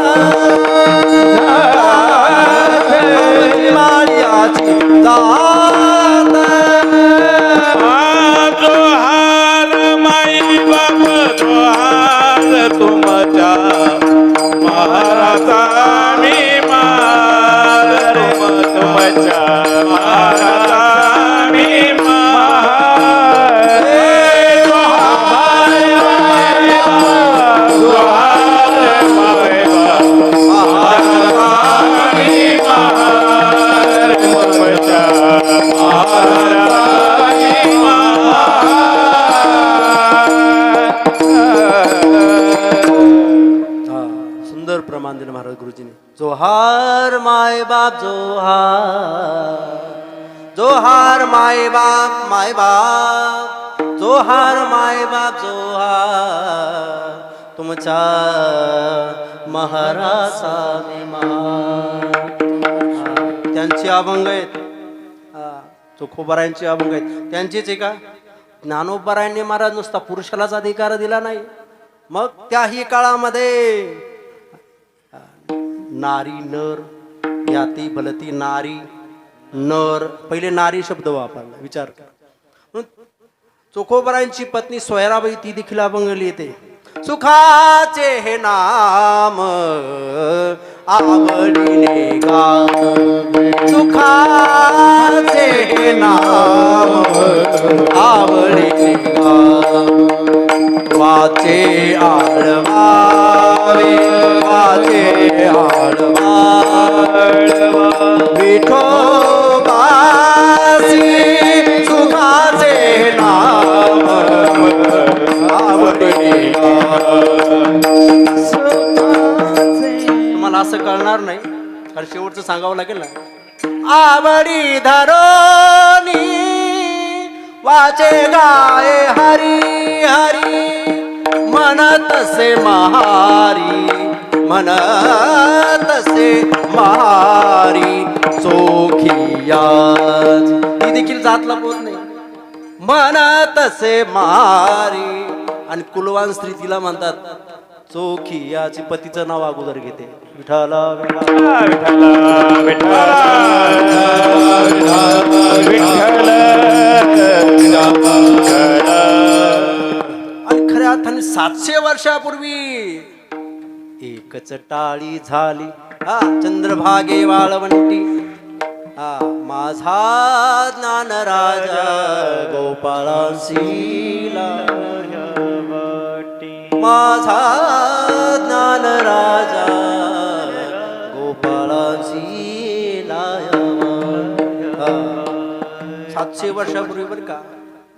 आमची माळी याची जात. जोहार माई बाप जोहार तुमच्या महाराजा मी मार तुमच्या महाराजा मी मार. जोहार माई बाप जोहार माई बाप महाराजा मी मार तुमच्या महाराजा मी मार. सुंदर प्रमाण दिलं महाराज गुरुजीने. जोहार माय बाप जोहार, जोहार माय बाप माय बाप, जोहार माय बाप जोहार, तुमच्या महाराजा मी मार. त्यांची अभंग आहेत, तुकोबारायांची अभंग आहेत. त्यांचीच आहे का? ज्ञानोबारायांनी महाराज नुसता पुरुषालाच अधिकार दिला नाही, मग त्याही काळामध्ये नारी नर याती भलती नारी नर, पहिले नारी शब्द वापरला, विचार कर. चोखोबरांची पत्नी सोयराबाई ती देखील अभंगली येते. सुखाचे हे नाम आवडीने गा, सुखाचे हे नाम आवडीने गा, वाचे आळवावे वाचे आळवावे विठोबासी सुखाचे नाम आवडीने गा. तुम्हाला असं कळणार नाही, कारण शेवटचं सांगावं लागेल ना. आवडी धरोनी वाचे गाये हरी हरी, म्हणत से महारी म्हणत से महारी, चोखियाच ही देखील जातला पोत नाही. म्हणत से महारी, आणि कुलवान स्त्री तिला म्हणतात चोखी. याची पतीचं नाव अगोदर घेते, विठाला विठ्ठला विठ्ठला विठ्ठल. आणि खऱ्या अर्थाने 700 वर्षापूर्वी एकच टाळी झाली चंद्रभागे वाळवंटी. माझा ज्ञान राजा गोपाळासीला, माझा ज्ञान राजा गोपाळासीला. 700 वर्षापूर्वी बरं का.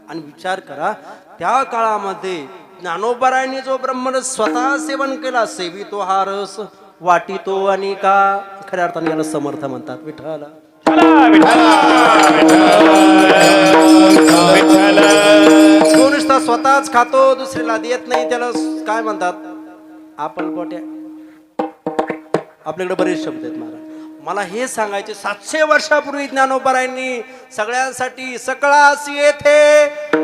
आणि विचार करा, त्या काळामध्ये ज्ञानोबारायांनी जो ब्रह्मरस स्वतः सेवन केला, सेवितो हा रस वाटितो आणि का, खऱ्या अर्थाने याला समर्थ म्हणतात. विठ्ठला तो नुसता स्वतःच खातो, दुसऱ्याला देत नाही, त्याला काय म्हणतात? आपण पोट्या. आपल्याकडे बरेच शब्द आहेत महाराज. मला हे सांगायचे, 700 वर्षापूर्वी ज्ञानोबारायांनी सगळ्यांसाठी सकळासी येथे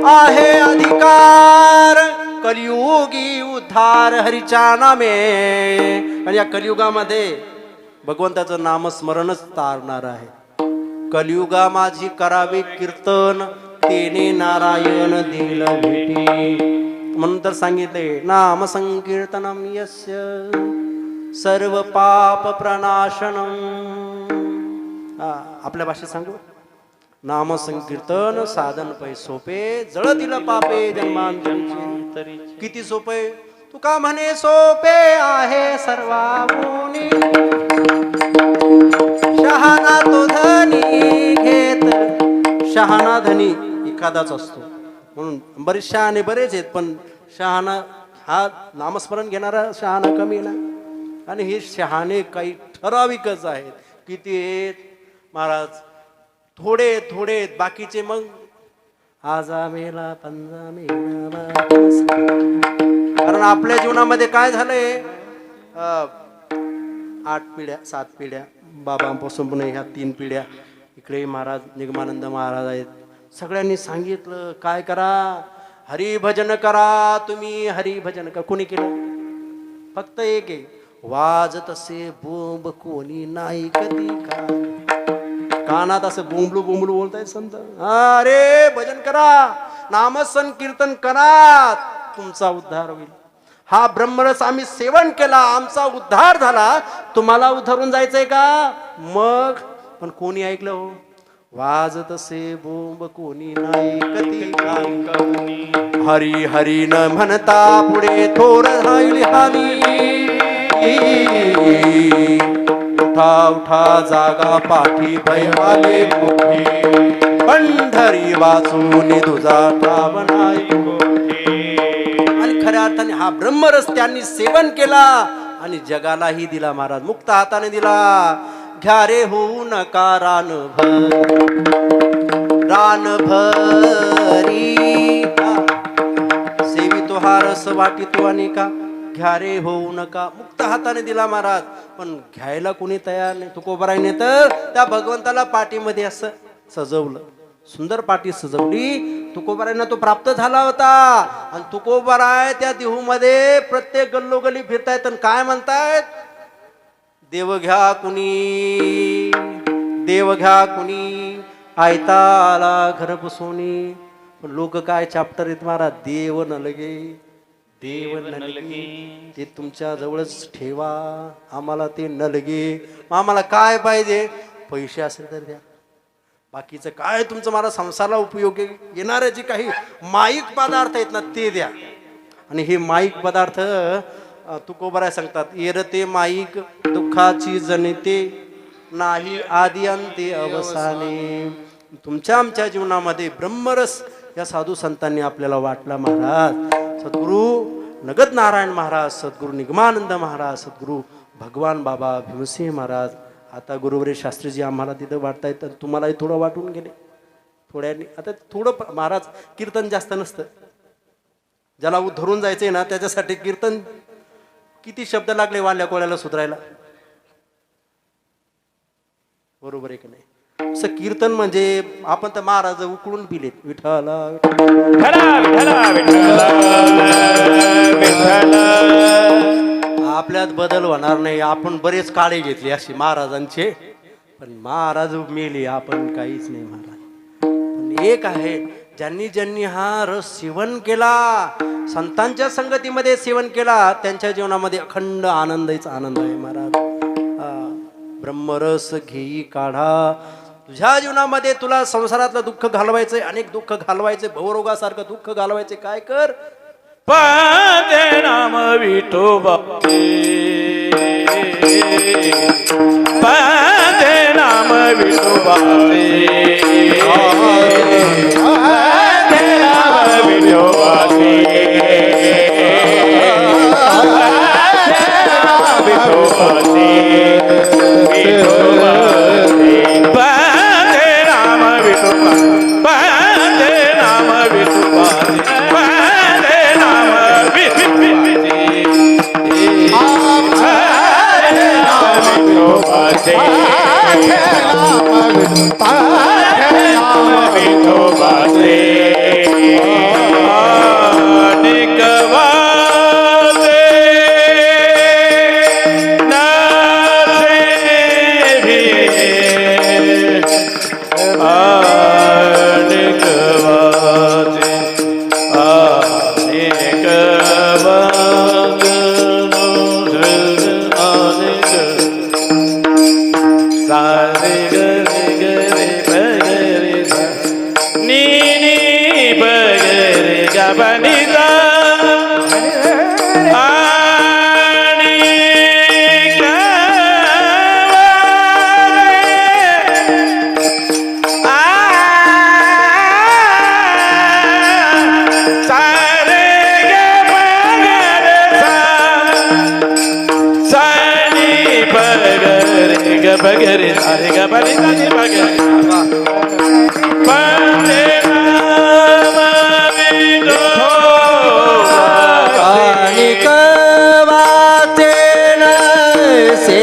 आहे अधिकार, कलियुगी उद्धार हरीच्या नामे. आणि या कलियुगामध्ये भगवंताचं नामस्मरणच तारणार आहे. कलियुगा माझी करावे कीर्तन, तेने नारायण दिल भेटी. म्हणून तर सांगितले, नाम संकीर्तनम यस्य सर्व पाप प्रनाशनम. आपल्या भाषेत सांगू, नाम संकीर्तन साधन पै सोपे, जळ दिलं पापे जन्मांतरी. किती सोपे? तुका म्हणे सोपे आहे सर्वांनी, शहाणा धनी एखादाच असतो. म्हणून बरेच शहाणे बरेच आहेत, पण शहाणा हा नामस्मरण घेणारा शहाणा कमी ना. आणि हे शहाणे काही ठराविकच आहेत. किती आहेत महाराज? थोडे थोडे आहेत. बाकीचे मग आजा मेला पंजा मेला. कारण आपल्या जीवनामध्ये काय झालंय, 8 पिढ्या 7 पिढ्या बाबांपासून पण ह्या 3 पिढ्या इकडे महाराज निगमानंद महाराज आहेत. सगळ्यांनी सांगितलं काय करा, हरिभजन करा. तुम्ही हरिभजन करा. कोणी केलं? फक्त एक आहे, वाजत असे बोंब कोणी नाही कधी का. कानात असं बोंबलू बोंबलू बोलताय संत. अरे भजन करा, नामसन कीर्तन करा, तुमचा उद्धार होईल. हा ब्रह्मरस आम्ही सेवन केला, आमचा उद्धार झाला. तुम्हाला उद्धारून जायचंय का? मग पण कोणी ऐकलं हो? वाजत असे बोंब कोणी नाही कधी का. हरी हरी न म्हणता पुढे थोर राहील हानी. उठा उठा जागा पाठी भयवाले मोठी. पंढरी वाचून तुझा ठाव नाही. आणि खऱ्या अर्थाने हा ब्रह्मरस त्यांनी सेवन केला आणि जगालाही दिला महाराज. मुक्त हाताने दिला. घ्या रे होऊ नका रानभर रानभरी. सेवी तो हा रस वाटी तो अनेका. घ्या रे होऊ नका. मुक्त हाताने दिला महाराज, पण घ्यायला कोणी तयार नाही. तुकोबारायने तर त्या भगवंताला पाठीमध्ये असं सजवलं, सुंदर पाठी सजवली. तुकोबारायना तो प्राप्त झाला होता. आणि तुकोबाराय त्या देहूमध्ये प्रत्येक गल्लोगल्ली फिरतायत आणि काय म्हणतायत? देव घ्या कुणी, देव घ्या कुणी, आयता आला घर बसवणी. पण लोक काय चॅप्टर आहेत महाराज, देव न लगे, देव न लगे. ते तुमच्या जवळच ठेवा, आम्हाला ते न लगे. आम्हाला काय पाहिजे? पैसे असेल तर द्या. बाकीचं काय तुमचं मला संसाराला उपयोगी येणारे जे काही माईक पदार्थ आहेत ना ते द्या. आणि हे माईक पदार्थ तुकोबाराय सांगतात, येरते माईक दुःखाची जनिते नाही आदि अंते अवसाने. तुमच्या आमच्या जीवनामध्ये ब्रह्मरस या साधू संतांनी आपल्याला वाटला महाराज. सद्गुरु नगद नारायण महाराज, सद्गुरु निगमानंद महाराज, सद्गुरु भगवान बाबा भीमसिंह महाराज. आता गुरुवरे शास्त्रीजी आम्हाला तिथं वाटतायत, तर तुम्हालाही थोडं वाटून गेले थोड्यानी. आता थोडं महाराज कीर्तन जास्त नसतं. ज्याला उद्धरून जायचंय ना त्याच्यासाठी कीर्तन किती शब्द लागले वाल्या कोळ्याला सुधारायला. बरोबर आहे की नाही? असं कीर्तन म्हणजे आपण तर महाराज उकळून पिलेत. विठ्ठला आपल्यात बदल होणार नाही. आपण बरेच काळे घेतले अशी महाराजांचे, पण महाराज मेले, आपण काहीच नाही महाराज. पण एक आहे, ज्यांनी ज्यांनी हा रस सेवन केला, संतांच्या संगतीमध्ये सेवन केला, त्यांच्या जीवनामध्ये अखंड आनंदच आनंद आहे महाराज. ब्रह्मरस घेई काढा. तुझ्या जीवनामध्ये तुला संसारातलं दुःख घालवायचंय, अनेक दुःख घालवायचे, भवरोगासारखं दुःख घालवायचे, काय कर? पादे नाम विठोबा, पादे नाम विठोबा, पादे नाम विठोबा, विठोबा, विठोबा, पादे नाम विठोबा, पादे नाम विठोबा, पादे नाम ni ni ग बगरे सारे ग बरे सारे बगरे वंदे नाम आणि विठोबाचे कवाचे नसे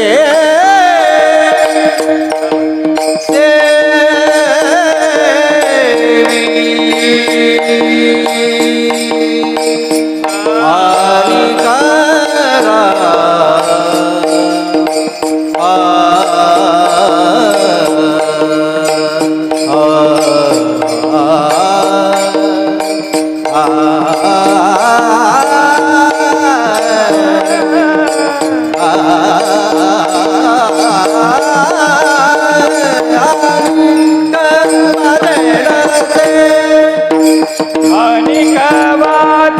आणि करा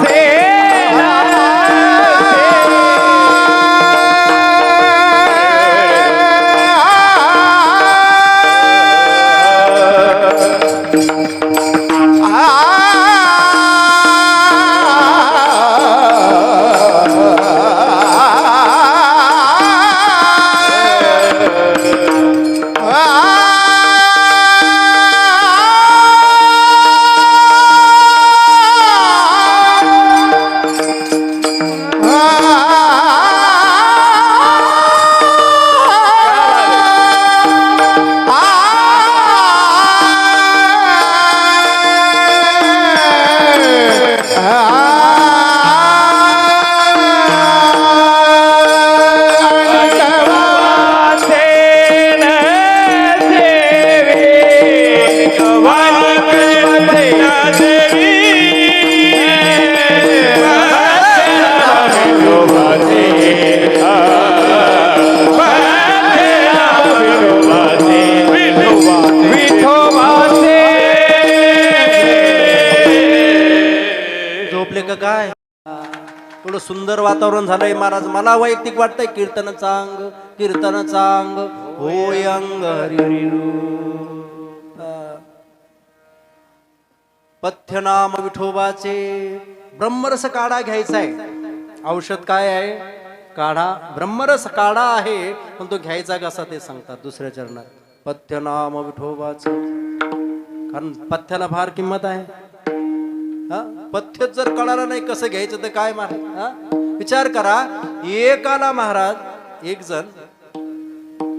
आणि कवाचे झोपले का काय थोडं सुंदर वातावरण झालंय महाराज मला वैयक्तिक वाटतंय कीर्तन चांग होय अंग पथ्यनाम विठोबाचे ब्रह्मरस काढा घ्यायचा आहे औषध काय आहे काढा ब्रह्मरस काढा आहे पण तो घ्यायचा कसा ते सांगतात दुसऱ्या चरणात पथ्यनाम विठोबाचे कारण पथ्याला फार किंमत आहे पथ्य जर कळालं नाही कसं घ्यायचं तर काय महाराज विचार करा एकाला महाराज एक जण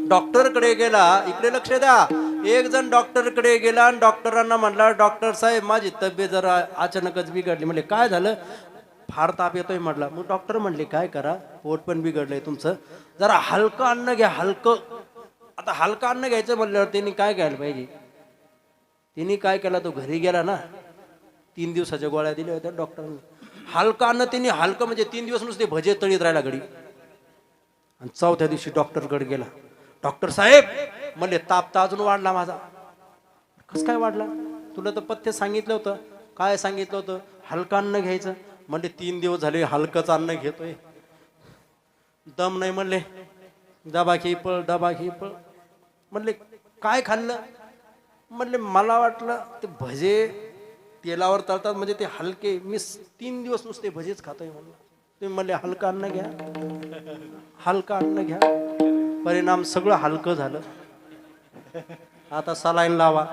डॉक्टर कडे गेला इकडे लक्ष द्या एक जण डॉक्टर कडे गेला आणि डॉक्टरांना म्हणला डॉक्टर साहेब माझी तब्येत जरा अचानकच बिघडली म्हणले काय झालं फार ताप येतोय म्हटला मग डॉक्टर म्हणले काय करा पोट पण बिघडलंय तुमचं जरा हलकं अन्न घ्या हलकं आता हलकं अन्न घ्यायचं म्हणल्यावर त्यांनी काय घ्यायला पाहिजे तिने काय केला तो घरी गेला ना 3 दिवसाच्या गोळ्या दिल्या होत्या डॉक्टरांनी हलकं अन्न त्यांनी हलकं म्हणजे 3 दिवस नुसते भजे तळीत राहिला घडी आणि चौथ्या दिवशी डॉक्टरकडे गेला डॉक्टर साहेब म्हणले ताप तर अजून वाढला माझा कसं काय वाढला तुला तर पथ्य सांगितलं होतं काय सांगितलं होतं हलकं अन्न घ्यायचं म्हणले 3 दिवस झाले हलकंच अन्न घेतोय दम नाही म्हणले डबा घे पळ म्हणले काय खाल्लं म्हणले मला वाटलं ते भजे तेलावर तळतात म्हणजे ते हलके मी 3 दिवस नुसते भजेच खातोय म्हणलं तुम्ही म्हणले हलकं अन्न घ्या परिणाम सगळं हलकं झालं आता सलाईन लावा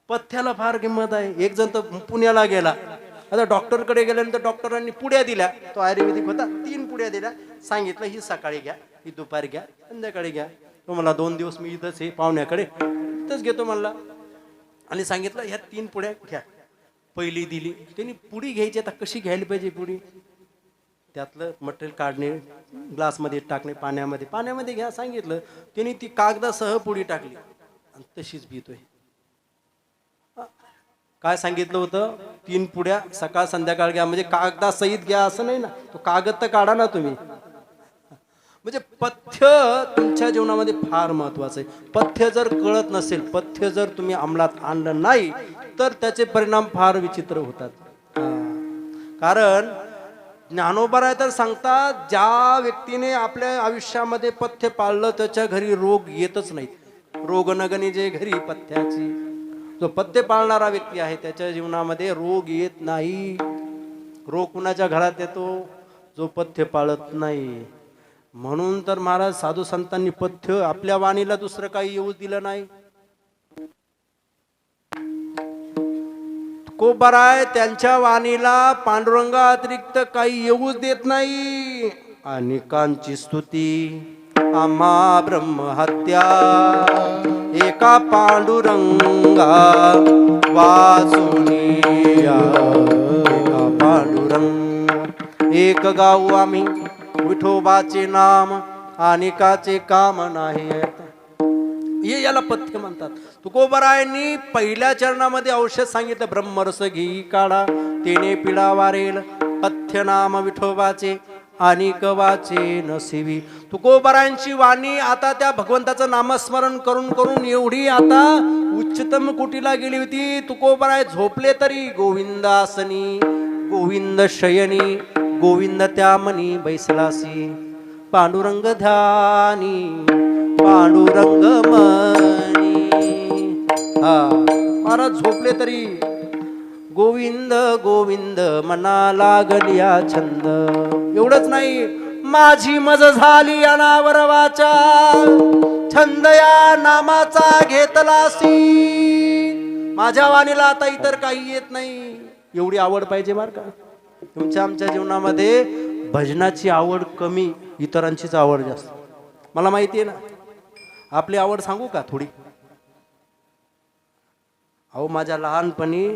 पथ्याला फार किंमत आहे एक जण तर पुण्याला गेला आता डॉक्टरकडे गेल्यानंतर डॉक्टरांनी पुड्या दिल्या तो आयुर्वेदिक होता 3 पुड्या दिल्या सांगितलं ही सकाळी घ्या ही दुपारी घ्या संध्याकाळी घ्या तो मला 2 दिवस मी इथंच आहे पाहुण्याकडे इथंच घेतो म्हणला आणि सांगितलं ह्या 3 पुड्या घ्या पहिली दिली त्यांनी पुडी घ्यायची आता कशी घ्यायला पाहिजे पुडी त्यातलं मटेरियल काढणे ग्लासमध्ये टाकणे पाण्यामध्ये घ्या सांगितलं त्यांनी ती कागदासह पुडी टाकली आणि तशीच पितोय काय सांगितलं होतं 3 पुड्या सकाळ संध्याकाळ घ्या म्हणजे कागदासहित घ्या असं नाही ना तो कागद तर काढा ना तुम्ही म्हणजे पथ्य तुमच्या जीवनामध्ये फार महत्वाचं आहे पथ्य जर कळत नसेल पथ्य जर तुम्ही अंमलात आणलं नाही तर त्याचे परिणाम फार विचित्र होतात कारण ज्ञानोबा तर सांगतात ज्या व्यक्तीने आपल्या आयुष्यामध्ये पथ्य पाळलं त्याच्या घरी रोग येतच नाहीत रोग नगणी जे घरी पथ्याची जो पथ्य पाळणारा व्यक्ती आहे त्याच्या जीवनामध्ये रोग येत नाही रोग कुणाच्या घरात येतो जो पथ्य पाळत नाही. म्हणून तर महाराज साधू संतांनी पथ्य आपल्या वाणीला दुसरं काही येऊ दिलं नाही. तुकोबाराय त्यांच्या वाणीला पांडुरंगा अतिरिक्त काही येऊच देत नाही. अनेकांची स्तुती आम्हा ब्रह्महत्या एका पांडुरंगा वाचुनिया. एका पांडुरंग एक गाऊ आम्ही विठोबाचे नाम अनेकाचे काम नाही. हे याला पथ्य म्हणतात. तुकोबारायांनी पहिल्या चरणामध्ये औषध सांगितलं, ब्रह्मरस घी काढा तेने पिढा वारेल. पथ्य नाम विठोबाचे अनेक वाचे नसिवी. तुकोबारायांची वाणी आता त्या भगवंताचं नामस्मरण करून करून एवढी आता उच्चतम कोटीला गेली होती. तुकोबाराय झोपले तरी गोविंदासनी गोविंद शयनी गोविंद त्या मनी बैसलासी. पांडुरंग ध्यानी पांडुरंग मनी. हा महाराज झोपले तरी गोविंद गोविंद मना लागलिया छंद. एवढंच नाही, माझी मज झाली अनावर वाचा छंद या नामाचा घेतलासी. माझ्या वाणीला आता इतर काही येत नाही. एवढी आवड पाहिजे बरं का. तुमच्या आमच्या जीवनामध्ये भजनाची आवड कमी, इतरांचीच आवड जास्त. मला माहिती आहे ना. आपली आवड सांगू का थोडी. अहो माझ्या लहानपणी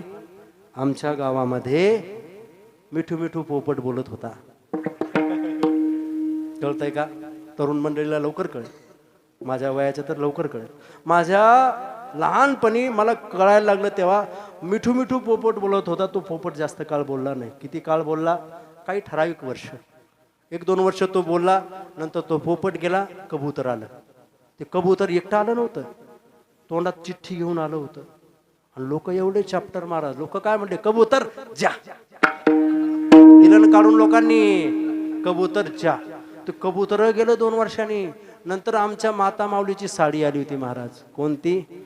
आमच्या गावामध्ये मिठू मिठू पोपट बोलत होता. कळतंय का. तरुण मंडळीला लवकर कळेल, माझ्या वयाच्या तर लवकर कळेल. माझ्या लहानपणी मला कळायला लागलं तेव्हा मिठू मिठू पोपट बोलत होता. तो पोपट जास्त काळ बोलला नाही. किती काळ बोलला, काही ठराविक वर्ष, 1-2 वर्ष तो बोलला. नंतर तो पोपट गेला, कबूतर आलं. ते कबूतर एकटं आलं नव्हतं, तोंडात चिठ्ठी घेऊन आलं होतं. आणि लोक एवढे चॅप्टर महाराज, लोक काय म्हणले, कबूतर जा. तिलन काढून लोकांनी कबूतर जा. ते कबूतर गेलं 2 वर्षांनी. नंतर आमच्या माता माऊलीची साडी आली होती महाराज. कोणती?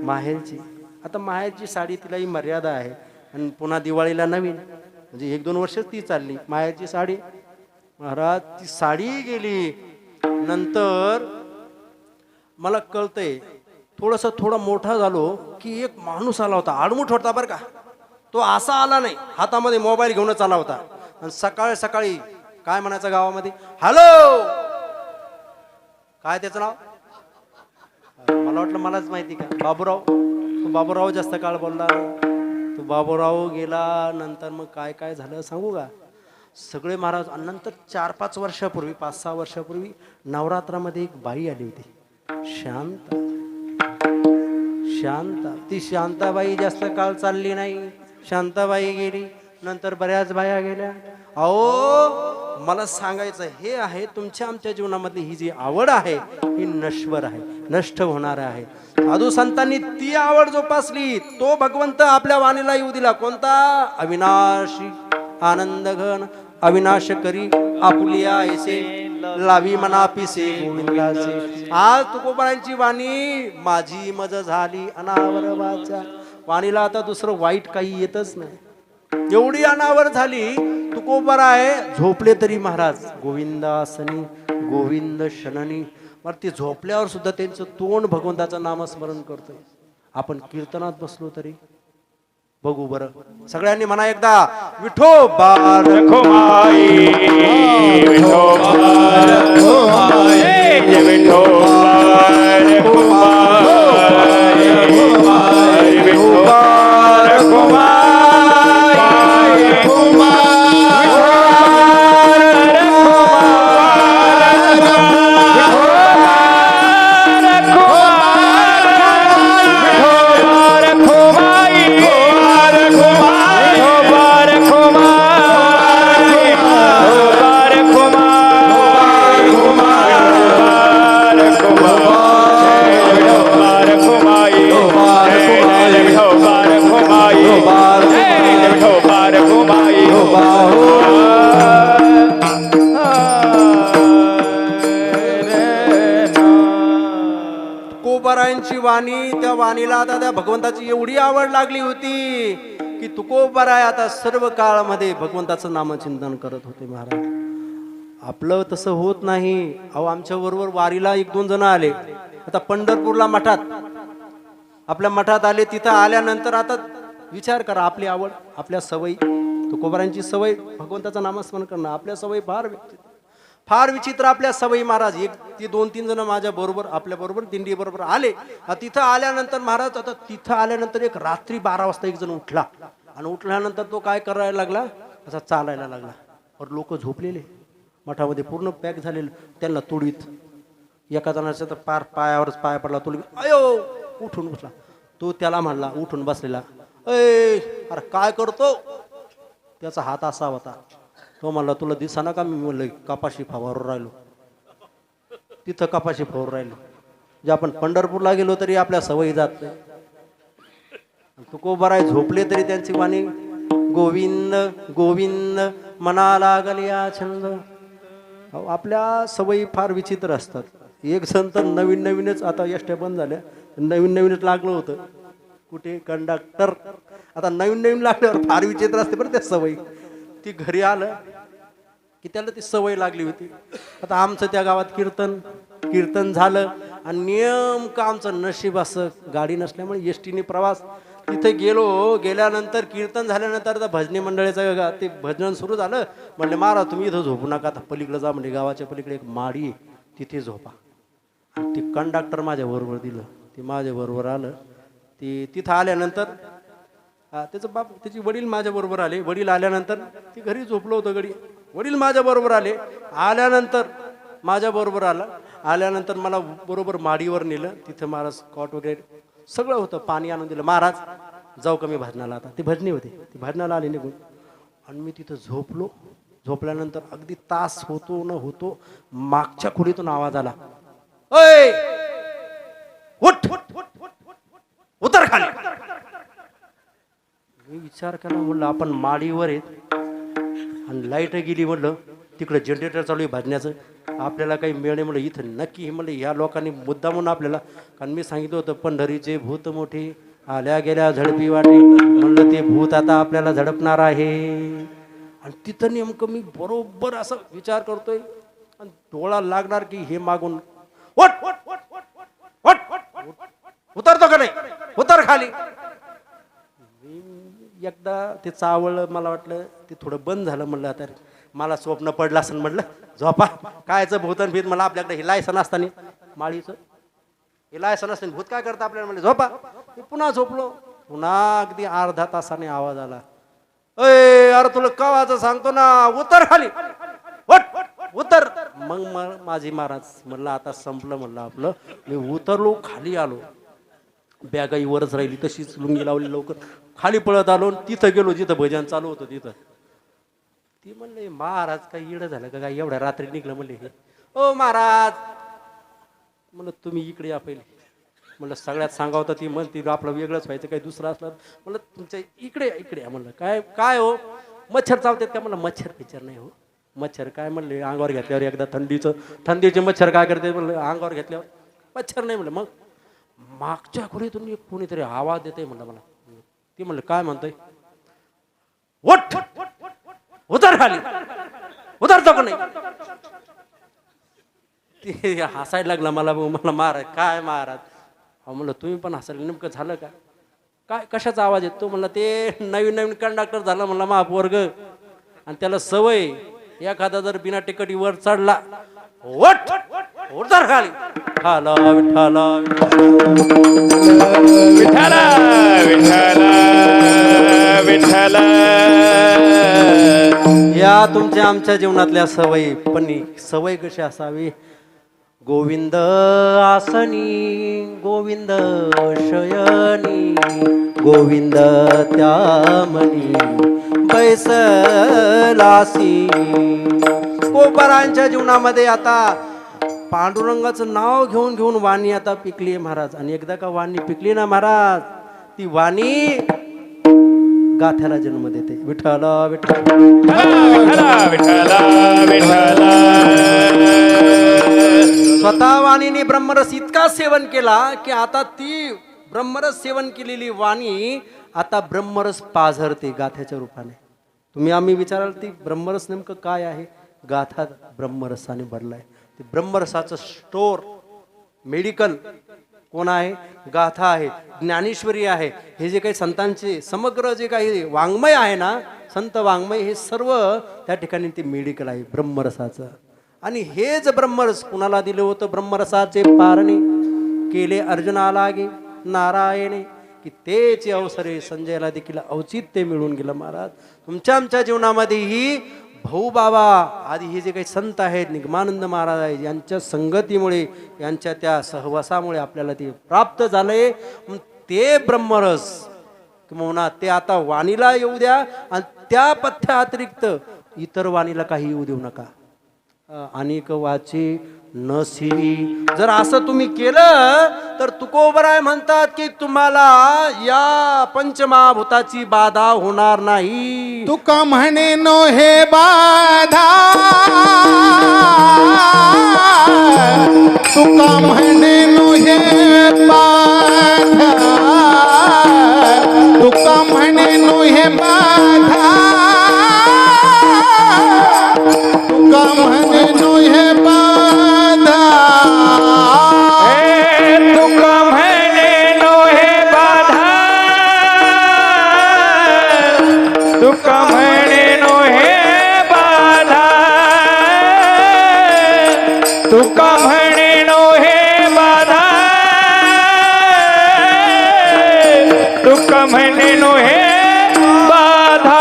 माहेरची. आता माहेरची साडी तिलाही मर्यादा आहे. आणि पुन्हा दिवाळीला नवीन, म्हणजे 1-2 वर्ष ती चालली माहेरची साडी. महाराज ती साडी गेली. नंतर मला कळतंय, थोडा मोठा झालो की एक माणूस आला होता, आडमुठ होता बरं का. तो असा आला नाही, हातामध्ये मोबाईल घेऊनच आला होता. आणि सकाळी सकाळी काय म्हणायचं गावामध्ये, हॅलो. काय त्याचं नाव? मला वाटलं मलाच माहिती का, बाबूराव. तो बाबूराव जास्त काळ बोलला. तो बाबूराव गेला. नंतर मग काय काय झालं सांगू का. सगळे महाराज. आणि नंतर 4-5 वर्षापूर्वी, 5-6 वर्षापूर्वी नवरात्रामध्ये एक बाई आली होती, शांता. ती शांताबाई जास्त काळ चालली नाही. शांताबाई गेली. नंतर बऱ्याच बाया गेल्या. अहो मला सांगायचं हे आहे, तुमच्या आमच्या जीवनामधली ही जी आवड आहे ही नश्वर आहे, नष्ट होणार आहे. साधू संतांनी ती आवड जोपासली, तो भगवंत आपल्या वाणीला येऊ दिला. कोणता? अविनाशी आनंद घन अविनाश करी आपुलिया ऐसे लावी मनापिसे गोविंदाचे. आज तुकोबारांची वाणी माझी मज झाली अनावर वाचा. वाणीला आता दुसरं वाईट काही येतच नाही. एवढी अनावर झाली. तुकोबाराय झोपले तरी महाराज गोविंदासनी गोविंद शननी. मग ते झोपल्यावर सुद्धा त्यांचं तोंड भगवंताचं नामस्मरण करतोय. आपण कीर्तनात बसलो तरी बघू बरं. सगळ्यांनी म्हणा एकदा, विठोबा रखुमाई विठोबा रखुमाई विठोबा रखुमाई विठोबा रखुमाई तुकोबारायांची वाणी, त्या वाणीला आता त्या भगवंताची एवढी आवड लागली होती की तुकोबाराय आता सर्व काळामध्ये भगवंताचं नामचिंतन करत होते महाराज. आपलं तसं होत नाही. अहो आमच्या बरोबर वारीला 1-2 जण आले. आता पंढरपूरला मठात, आपल्या मठात आले. तिथं आल्यानंतर आता विचार करा, आपली आवड, आपल्या सवयी, तुकोबारांची सवय भगवंताचं नामस्मरण करणं, आपल्या सवयी फार विचित्र आपल्या सवयी महाराज. एक ती 2-3 जण माझ्या बरोबर, आपल्या बरोबर दिंडी बरोबर आले. तिथं आल्यानंतर महाराज, आता तिथं आल्यानंतर एक रात्री 12 वाजता एक जण उठला आणि उठल्यानंतर तो काय करायला लागला, असा चालायला लागला. और लोक झोपलेले मठामध्ये पूर्ण पॅक झालेलं, त्यांना तोडीत एका जणाच्या तर पार पायावरच पाया पडला. तो अयो उठून बसला. तो त्याला म्हणला, उठून बसलेला, अरे काय करतो. त्याचा हात असा होता. तो म्हणला, तुला दिसाना का. मी म्हणलं, कपाशी फवारून राहिलो. तिथं कपाशी फवारून राहिलो. जे आपण पंढरपूरला गेलो तरी आपल्या सवयी जात नाही. तुकोबाराय झोपले तरी त्यांची वाणी गोविंद गोविंद मना लागल्या छंद. आपल्या सवयी फार विचित्र असतात. एक जण तर नवीनच, आता एसट्या बंद झाल्या, नवीनच लागलं होतं. कुठे कंडक्टर. आता नवीन लागल्यावर फार विचित्र असते बरं त्या सवयी. ती घरी आलं की त्याला ती सवय लागली होती. आता आमचं त्या गावात कीर्तन झालं आणि नेमकं आमचं नशीब असं गाडी नसल्यामुळे एसटीने प्रवास. तिथे गेल्यानंतर कीर्तन झाल्यानंतर आता भजनी मंडळीचं ते भजन सुरू झालं. म्हणले, महाराज तुम्ही इथं झोपू नका, आता पलीकडे जा. म्हणजे गावाच्या पलीकडे एक माडी आहे, तिथे झोपा. ती कंडक्टर माझ्या बरोबर दिलं. ती माझ्या बरोबर आलं. ती तिथं आल्यानंतर त्याचं त्याची वडील माझ्या बरोबर आले. वडील आल्यानंतर ती घरी झोपलो होतं गडी. वडील माझ्या बरोबर आल्यानंतर माझ्या बरोबर आल्यानंतर मला बरोबर माडीवर नेलं. तिथं महाराज कॉट वगैरे सगळं होतं. पाणी आणून दिलं. महाराज जाऊ का मी भजनाला. आता ती भजनी होती. ती भजनाला आली निघून आणि मी तिथं झोपलो. झोपल्यानंतर अगदी तास होतो न होतो मागच्या खोलीतून आवाज आला, ओय उठ उतर खाली. मी विचार केला, म्हणलं आपण माडीवर आहेत आणि लाईट गेली. म्हणलं तिकडे जनरेटर चालू आहे भजण्याचं, आपल्याला काही मिळणे. म्हणलं इथं नक्की म्हणलं ह्या लोकांनी मुद्दा म्हणून आपल्याला, कारण मी सांगितलं होतं पंढरीचे भूत मोठे आल्या गेल्या झडपी वाटे. म्हणलं ते भूत आता आपल्याला झडपणार आहे. आणि तिथं नेमकं मी बरोबर असं विचार करतोय आणि डोळा लागणार की हे मागून उतरतो का नाही, उतर खाली. एकदा ते चावळ, मला वाटलं ते थोडं बंद झालं. म्हणलं आता मला स्वप्न पडलं असं. म्हणलं झोपा, कायचं भूतन भीत. मला आपल्याकडे हे लायसन असताना माळीचं हे लायसन असताना भूत काय करतं आपल्याला. म्हणलं झोपा. मी पुन्हा झोपलो. पुन्हा अगदी अर्धा तासाने आवाज आला, अरे तुला कवाचं सांगतो ना, उतर खाली, उतर. मग माझी महाराज म्हणलं आता संपलं. म्हणलं आपलं. मी उतरलो, खाली आलो. बॅगाई वरच राहिली तशीच, लुंगी लावली. लवकर खाली पळत आलो. तिथं गेलो जिथं भजन चालू होतं तिथं. ती म्हणले, महाराज काही येडं झालं का काय, एवढ्या रात्री निघलं. म्हणले हे ओ महाराज. म्हणलं तुम्ही इकडे या पहिले. म्हणलं सगळ्यात सांगावं तर ती म्हणती आपलं वेगळंच व्हायचं, काही दुसरं असलं. म्हणलं तुमच्या इकडे या. म्हणलं काय हो, मच्छर चावतात का. म्हणलं मच्छर नाही हो. मच्छर काय. म्हणले अंगावर घेतल्यावर एकदा थंडीचे मच्छर काय करते. म्हणलं अंगावर घेतल्यावर मच्छर नाही. म्हणलं मग मागच्या खोलीतून एक कोणीतरी आवाज देते. म्हणलं मला. ती म्हणलं काय म्हणतोय. उठ उतर खाली, उतरतो का नाही. ते हसायला लागला. मला महाराज काय महाराज. म्हणलं तुम्ही पण हसायला. नेमकं झालं का काय, कशाचा आवाज येतो. म्हणलं ते नवीन कंडक्टर झाला. म्हणलं महापोरग आणि त्याला सवय, एखादा जर बिना तिकटी वर चढला, उतर खाली. ठाला विठाला विठ्ठल विठ्ठल विठ्ठल. या तुमच्या आमच्या जीवनातल्या सवयी. पण सवय कशी असावी. गोविंद आसनी, गोविंद शयनी, गोविंद त्यामनी बैसलासी. तुकोबारांच्या जीवनामध्ये आता पांडुरंगाचं नाव घेऊन वाणी आता पिकली आहे महाराज. आणि एकदा का वाणी पिकली ना महाराज, ती वाणी गाथ्याला जन्म देते. विठ्ठल विठ्ठल विठ्ठल विठ्ठल. स्वतः वाणीने ब्रह्मरस इतका सेवन केला की आता ती ब्रह्मरस सेवन केलेली वाणी आता ब्रह्मरस पाझरते गाथ्याच्या रूपाने. आम्ही विचाराल ती ब्रह्मरस नेमकं काय आहे. गाथा ब्रह्मरसाने भरलाय. ते ब्रह्मरसाचं स्टोर मेडिकल कोण आहे? गाथा आहे, ज्ञानेश्वरी आहे. हे जे काही संतांचे समग्र जे काही वाङ्मय आहे ना, संत वाङ्मय, हे सर्व त्या ठिकाणी ते मेडिकल आहे ब्रह्मरसाचं. आणि हेच ब्रह्मरस कुणाला दिलं होतं? ब्रह्मरसाचे पारणे केले अर्जुनाला गे नारायणे, की तेच अवसरे संजयला देखील औचित्य मिळून गेलं. महाराज, तुमच्या आमच्या जीवनामध्येही भाऊ बाबा आदी हे जे काही संत आहेत, निगमानंद महाराज आहेत, यांच्या संगतीमुळे, यांच्या त्या सहवासामुळे आपल्याला ते प्राप्त झालंय. ते ब्रह्मरस किंवा ते आता वाणीला येऊ द्या, आणि त्या पथ्या अतिरिक्त इतर वाणीला काही येऊ देऊ नका. अनेक वाचे नसिवी. जर असं तुम्ही केलं तर तुकोबराय म्हणतात की तुम्हाला या पंचमहाभूताची बाधा होणार नाही. तुका म्हणे नो हे बाधा, तुका म्हणे नो हे बाधा, तुका म्हणे नो हे बाधा, तुका म्हणे नो हे बाधा. तुका म्हणे नो हे बाधा, तुका म्हणे नो हे बाधा, तुका म्हणे नो हे बाधा, तुका म्हणे नो हे बाधा.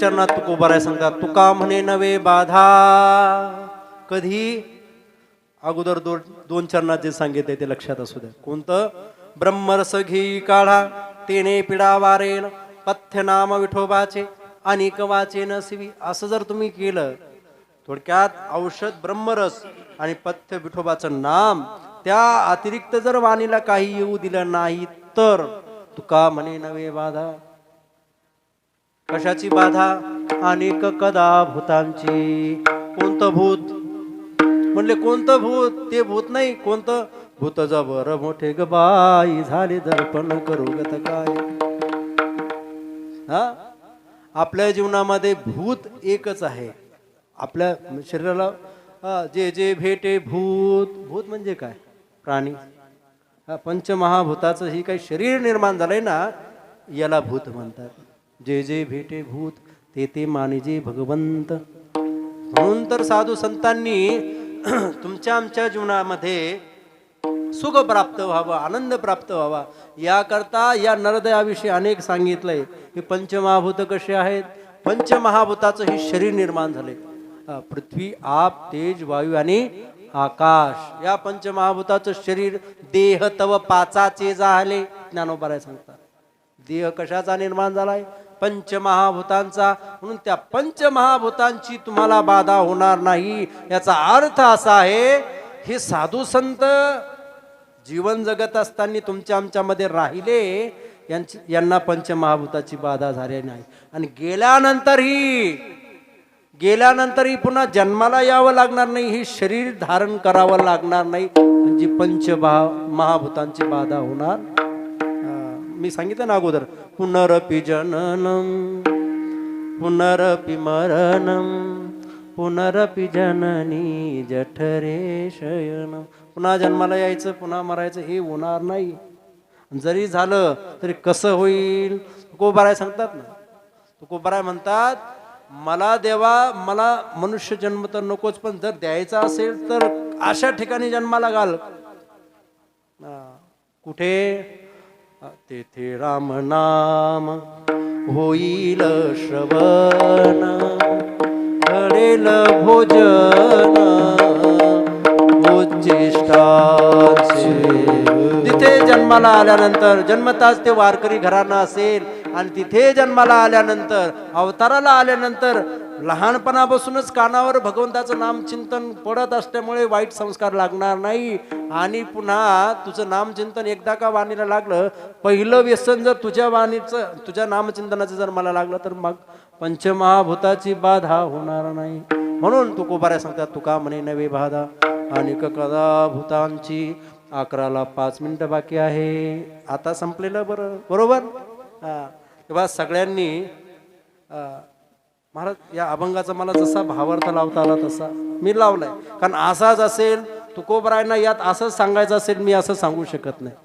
चरणात तुकोबाराय सांगतात, तुका म्हणे नवे बाधा. कधी? अगोदर दोन चरणात जे सांगितले ते लक्षात असू द्या. कोणतं? ब्रह्मरस घेई काढा, तेने पिडा वारेन, पथ्य नाम विठोबाचे, अनेक वाचे नसिवी. असं जर तुम्ही केलं, थोडक्यात औषध ब्रह्मरस आणि पथ्य विठोबाचं नाम, त्या अतिरिक्त जर वाणीला काही येऊ दिलं नाही तर तुका म्हणे नवे बाधा. कशाची बाधा? अनेक कदा भूतांची. कोणतं भूत? म्हणले कोणतं भूत? ते भूत नाही. कोणतं भूत? जबर मोठे ग बाई, झाले दर्पण करू गत काय. हा, आपल्या जीवनामध्ये भूत एकच आहे. आपल्या शरीराला जे जे भेटे भूत. भूत म्हणजे काय? प्राणी. पंचमहाभूताचं ही काही शरीर निर्माण झालंय ना, याला भूत म्हणतात. जे जे भेटे भूत, ते ते मानिजे भगवंत. म्हणून तर साधू संतांनी तुमच्या आमच्या जीवनामध्ये सुख प्राप्त व्हावं, आनंद प्राप्त व्हावा, याकरता या नरदयाविषयी अनेक सांगितलंय. की पंचमहाभूत कसे आहेत? पंचमहाभूताचं हे शरीर निर्माण झाले. पृथ्वी, आप, तेज, वायू आणि आकाश. या पंचमहाभूताचं शरीर देह तव पाचाचे झाले. ज्ञानोबाराय सांगतात. देह कशाचा निर्माण झालाय? पंचमहाभूतांचा, म्हणून त्या पंचमहाभूतांची तुम्हाला बाधा होणार नाही. याचा अर्थ असा आहे, हे साधू संत जीवन जगत असताना तुमच्या आमच्यामध्ये राहिले, यांना पंचमहाभूताची बाधा झाली नाही. आणि गेल्यानंतरही पुन्हा जन्माला यावं लागणार नाही, हे शरीर धारण करावं लागणार नाही, म्हणजे महाभूतांची बाधा होणार. मी सांगितलं ना अगोदर, पुनरपि जननम पुनरपि मरणम पुनरपि जननी जठरे शयनम. पुन्हा जन्माला यायचं, पुन्हा मरायचं, हे होणार नाही. जरी झालं तरी कसं होईल? तुकोबाराय सांगतात ना, तुकोबाराय म्हणतात, मला देवा, मला मनुष्य जन्म तर नकोच, पण जर द्यायचा असेल तर अशा ठिकाणी जन्माला घाल. कुठे? तेथे राम नाम होईल श्रवण, घडेल भोजन उच्चिष्टाचे. तिथे जन्माला आल्यानंतर, जन्मताच ते वारकरी घराणं असेल, आणि तिथे जन्माला आल्यानंतर, अवताराला आल्यानंतर लहानपणापासूनच कानावर भगवंताचं नामचिंतन पडत असल्यामुळे वाईट संस्कार लागणार नाही. आणि पुन्हा तुझं नामचिंतन एकदा का वाणीला लागलं, पहिलं व्यसन जर तुझ्या नामचिंतनाचं जर मला लागलं, तर मग पंचमहाभूताची बाधा होणार नाही. म्हणून तुकोबाऱ्या सांगतात, तुका म्हणे नवे बाधा अनेक कदा भूतांची. 11ला 5 मिनिटं बाकी आहे, आता संपलेलं बरोबर. तेव्हा सगळ्यांनी महाराज या अभंगाचा मला जसा भावार्थ लावता आला तसा मी लावलाय, कारण असाच असेल तुकोबरायांना यात असंच सांगायचं असेल, मी असं सांगू शकत नाही.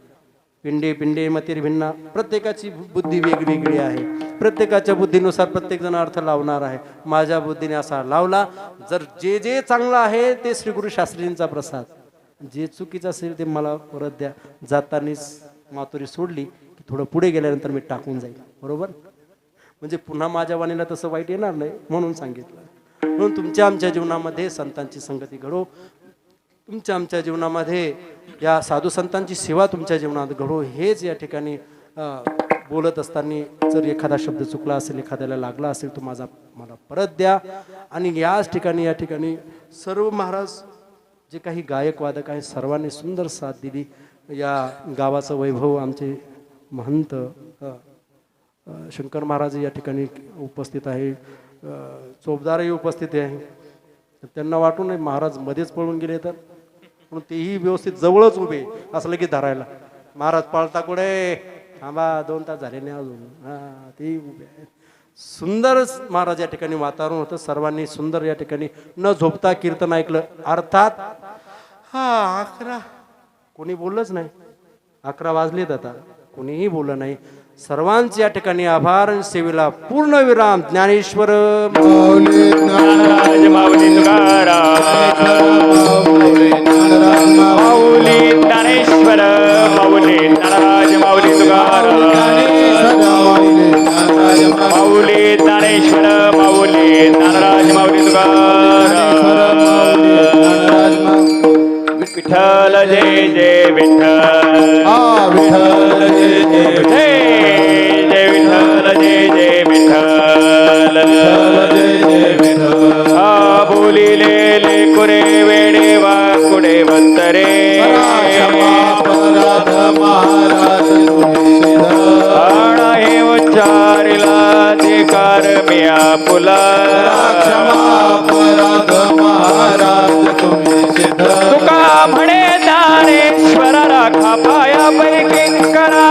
पिंडे पिंडे मतीर भिन्ना, प्रत्येकाची बुद्धी वेगवेगळी आहे, प्रत्येकाच्या बुद्धीनुसार प्रत्येक जण अर्थ लावणार आहे. माझ्या बुद्धीने असा लावला. जर जे चांगलं आहे ते श्री गुरु शास्त्रींचा प्रसाद, जे चुकीचं असेल ते मला परत द्या. जातानीच मातुरी सोडली की थोडं पुढे गेल्यानंतर मी टाकून जाईल, बरोबर. म्हणजे पुन्हा माझ्या वाणीला तसं वाईट येणार नाही म्हणून सांगितलं. म्हणून तुमच्या आमच्या जीवनामध्ये संतांची संगती घडो, तुमच्या आमच्या जीवनामध्ये या साधू संतांची सेवा तुमच्या जीवनात घडो, हेच या ठिकाणी बोलत असताना जर एखादा शब्द चुकला असेल, एखाद्याला लागला असेल, तो मला परत द्या. आणि याच ठिकाणी या ठिकाणी सर्व महाराज जे काही गायक वादक आहे, सर्वांनी सुंदर साथ दिली. या गावाचं वैभव आमचे महंत शंकर महाराज या ठिकाणी उपस्थित आहे, चोपदारही उपस्थित आहे. त्यांना वाटू नये महाराज मध्येच पळून गेले तर, म्हणून तेही व्यवस्थित जवळच उभे असलं की धरायला. महाराज पळता कुठे, थांबा 2 तास झाले नाही अजून, तेही उभे आहेत. सुंदर महाराज या ठिकाणी वातावरण होतं. सर्वांनी सुंदर या ठिकाणी न झोपता कीर्तन ऐकलं. अर्थात 11 कोणी बोललंच नाही, 11 वाजलेत आता, कोणीही बोललं नाही. सर्वांचे या ठिकाणी आभार. सेवेला पूर्ण विराम ज्ञानेश्वर ज्ञानराज माऊली तुकाराम, माऊली ज्ञानेश्वर माऊली ज्ञानराज माऊली तुकाराम, माऊली ज्ञानेश्वर माऊली ज्ञानराज माऊली तुकाराम. विठ्ठल जय जय विठ्ठल, विठ्ठल जय जय जय विठ्ठल जय जय विठ्ठल, हा बोलिले लेकुरे वेडे वाकुडे वंतरे, आणा हे उच्चारिला अधिकार मी आपुला, तुका म्हणे ज्ञानेश्वर राखा पाया पैकी करा.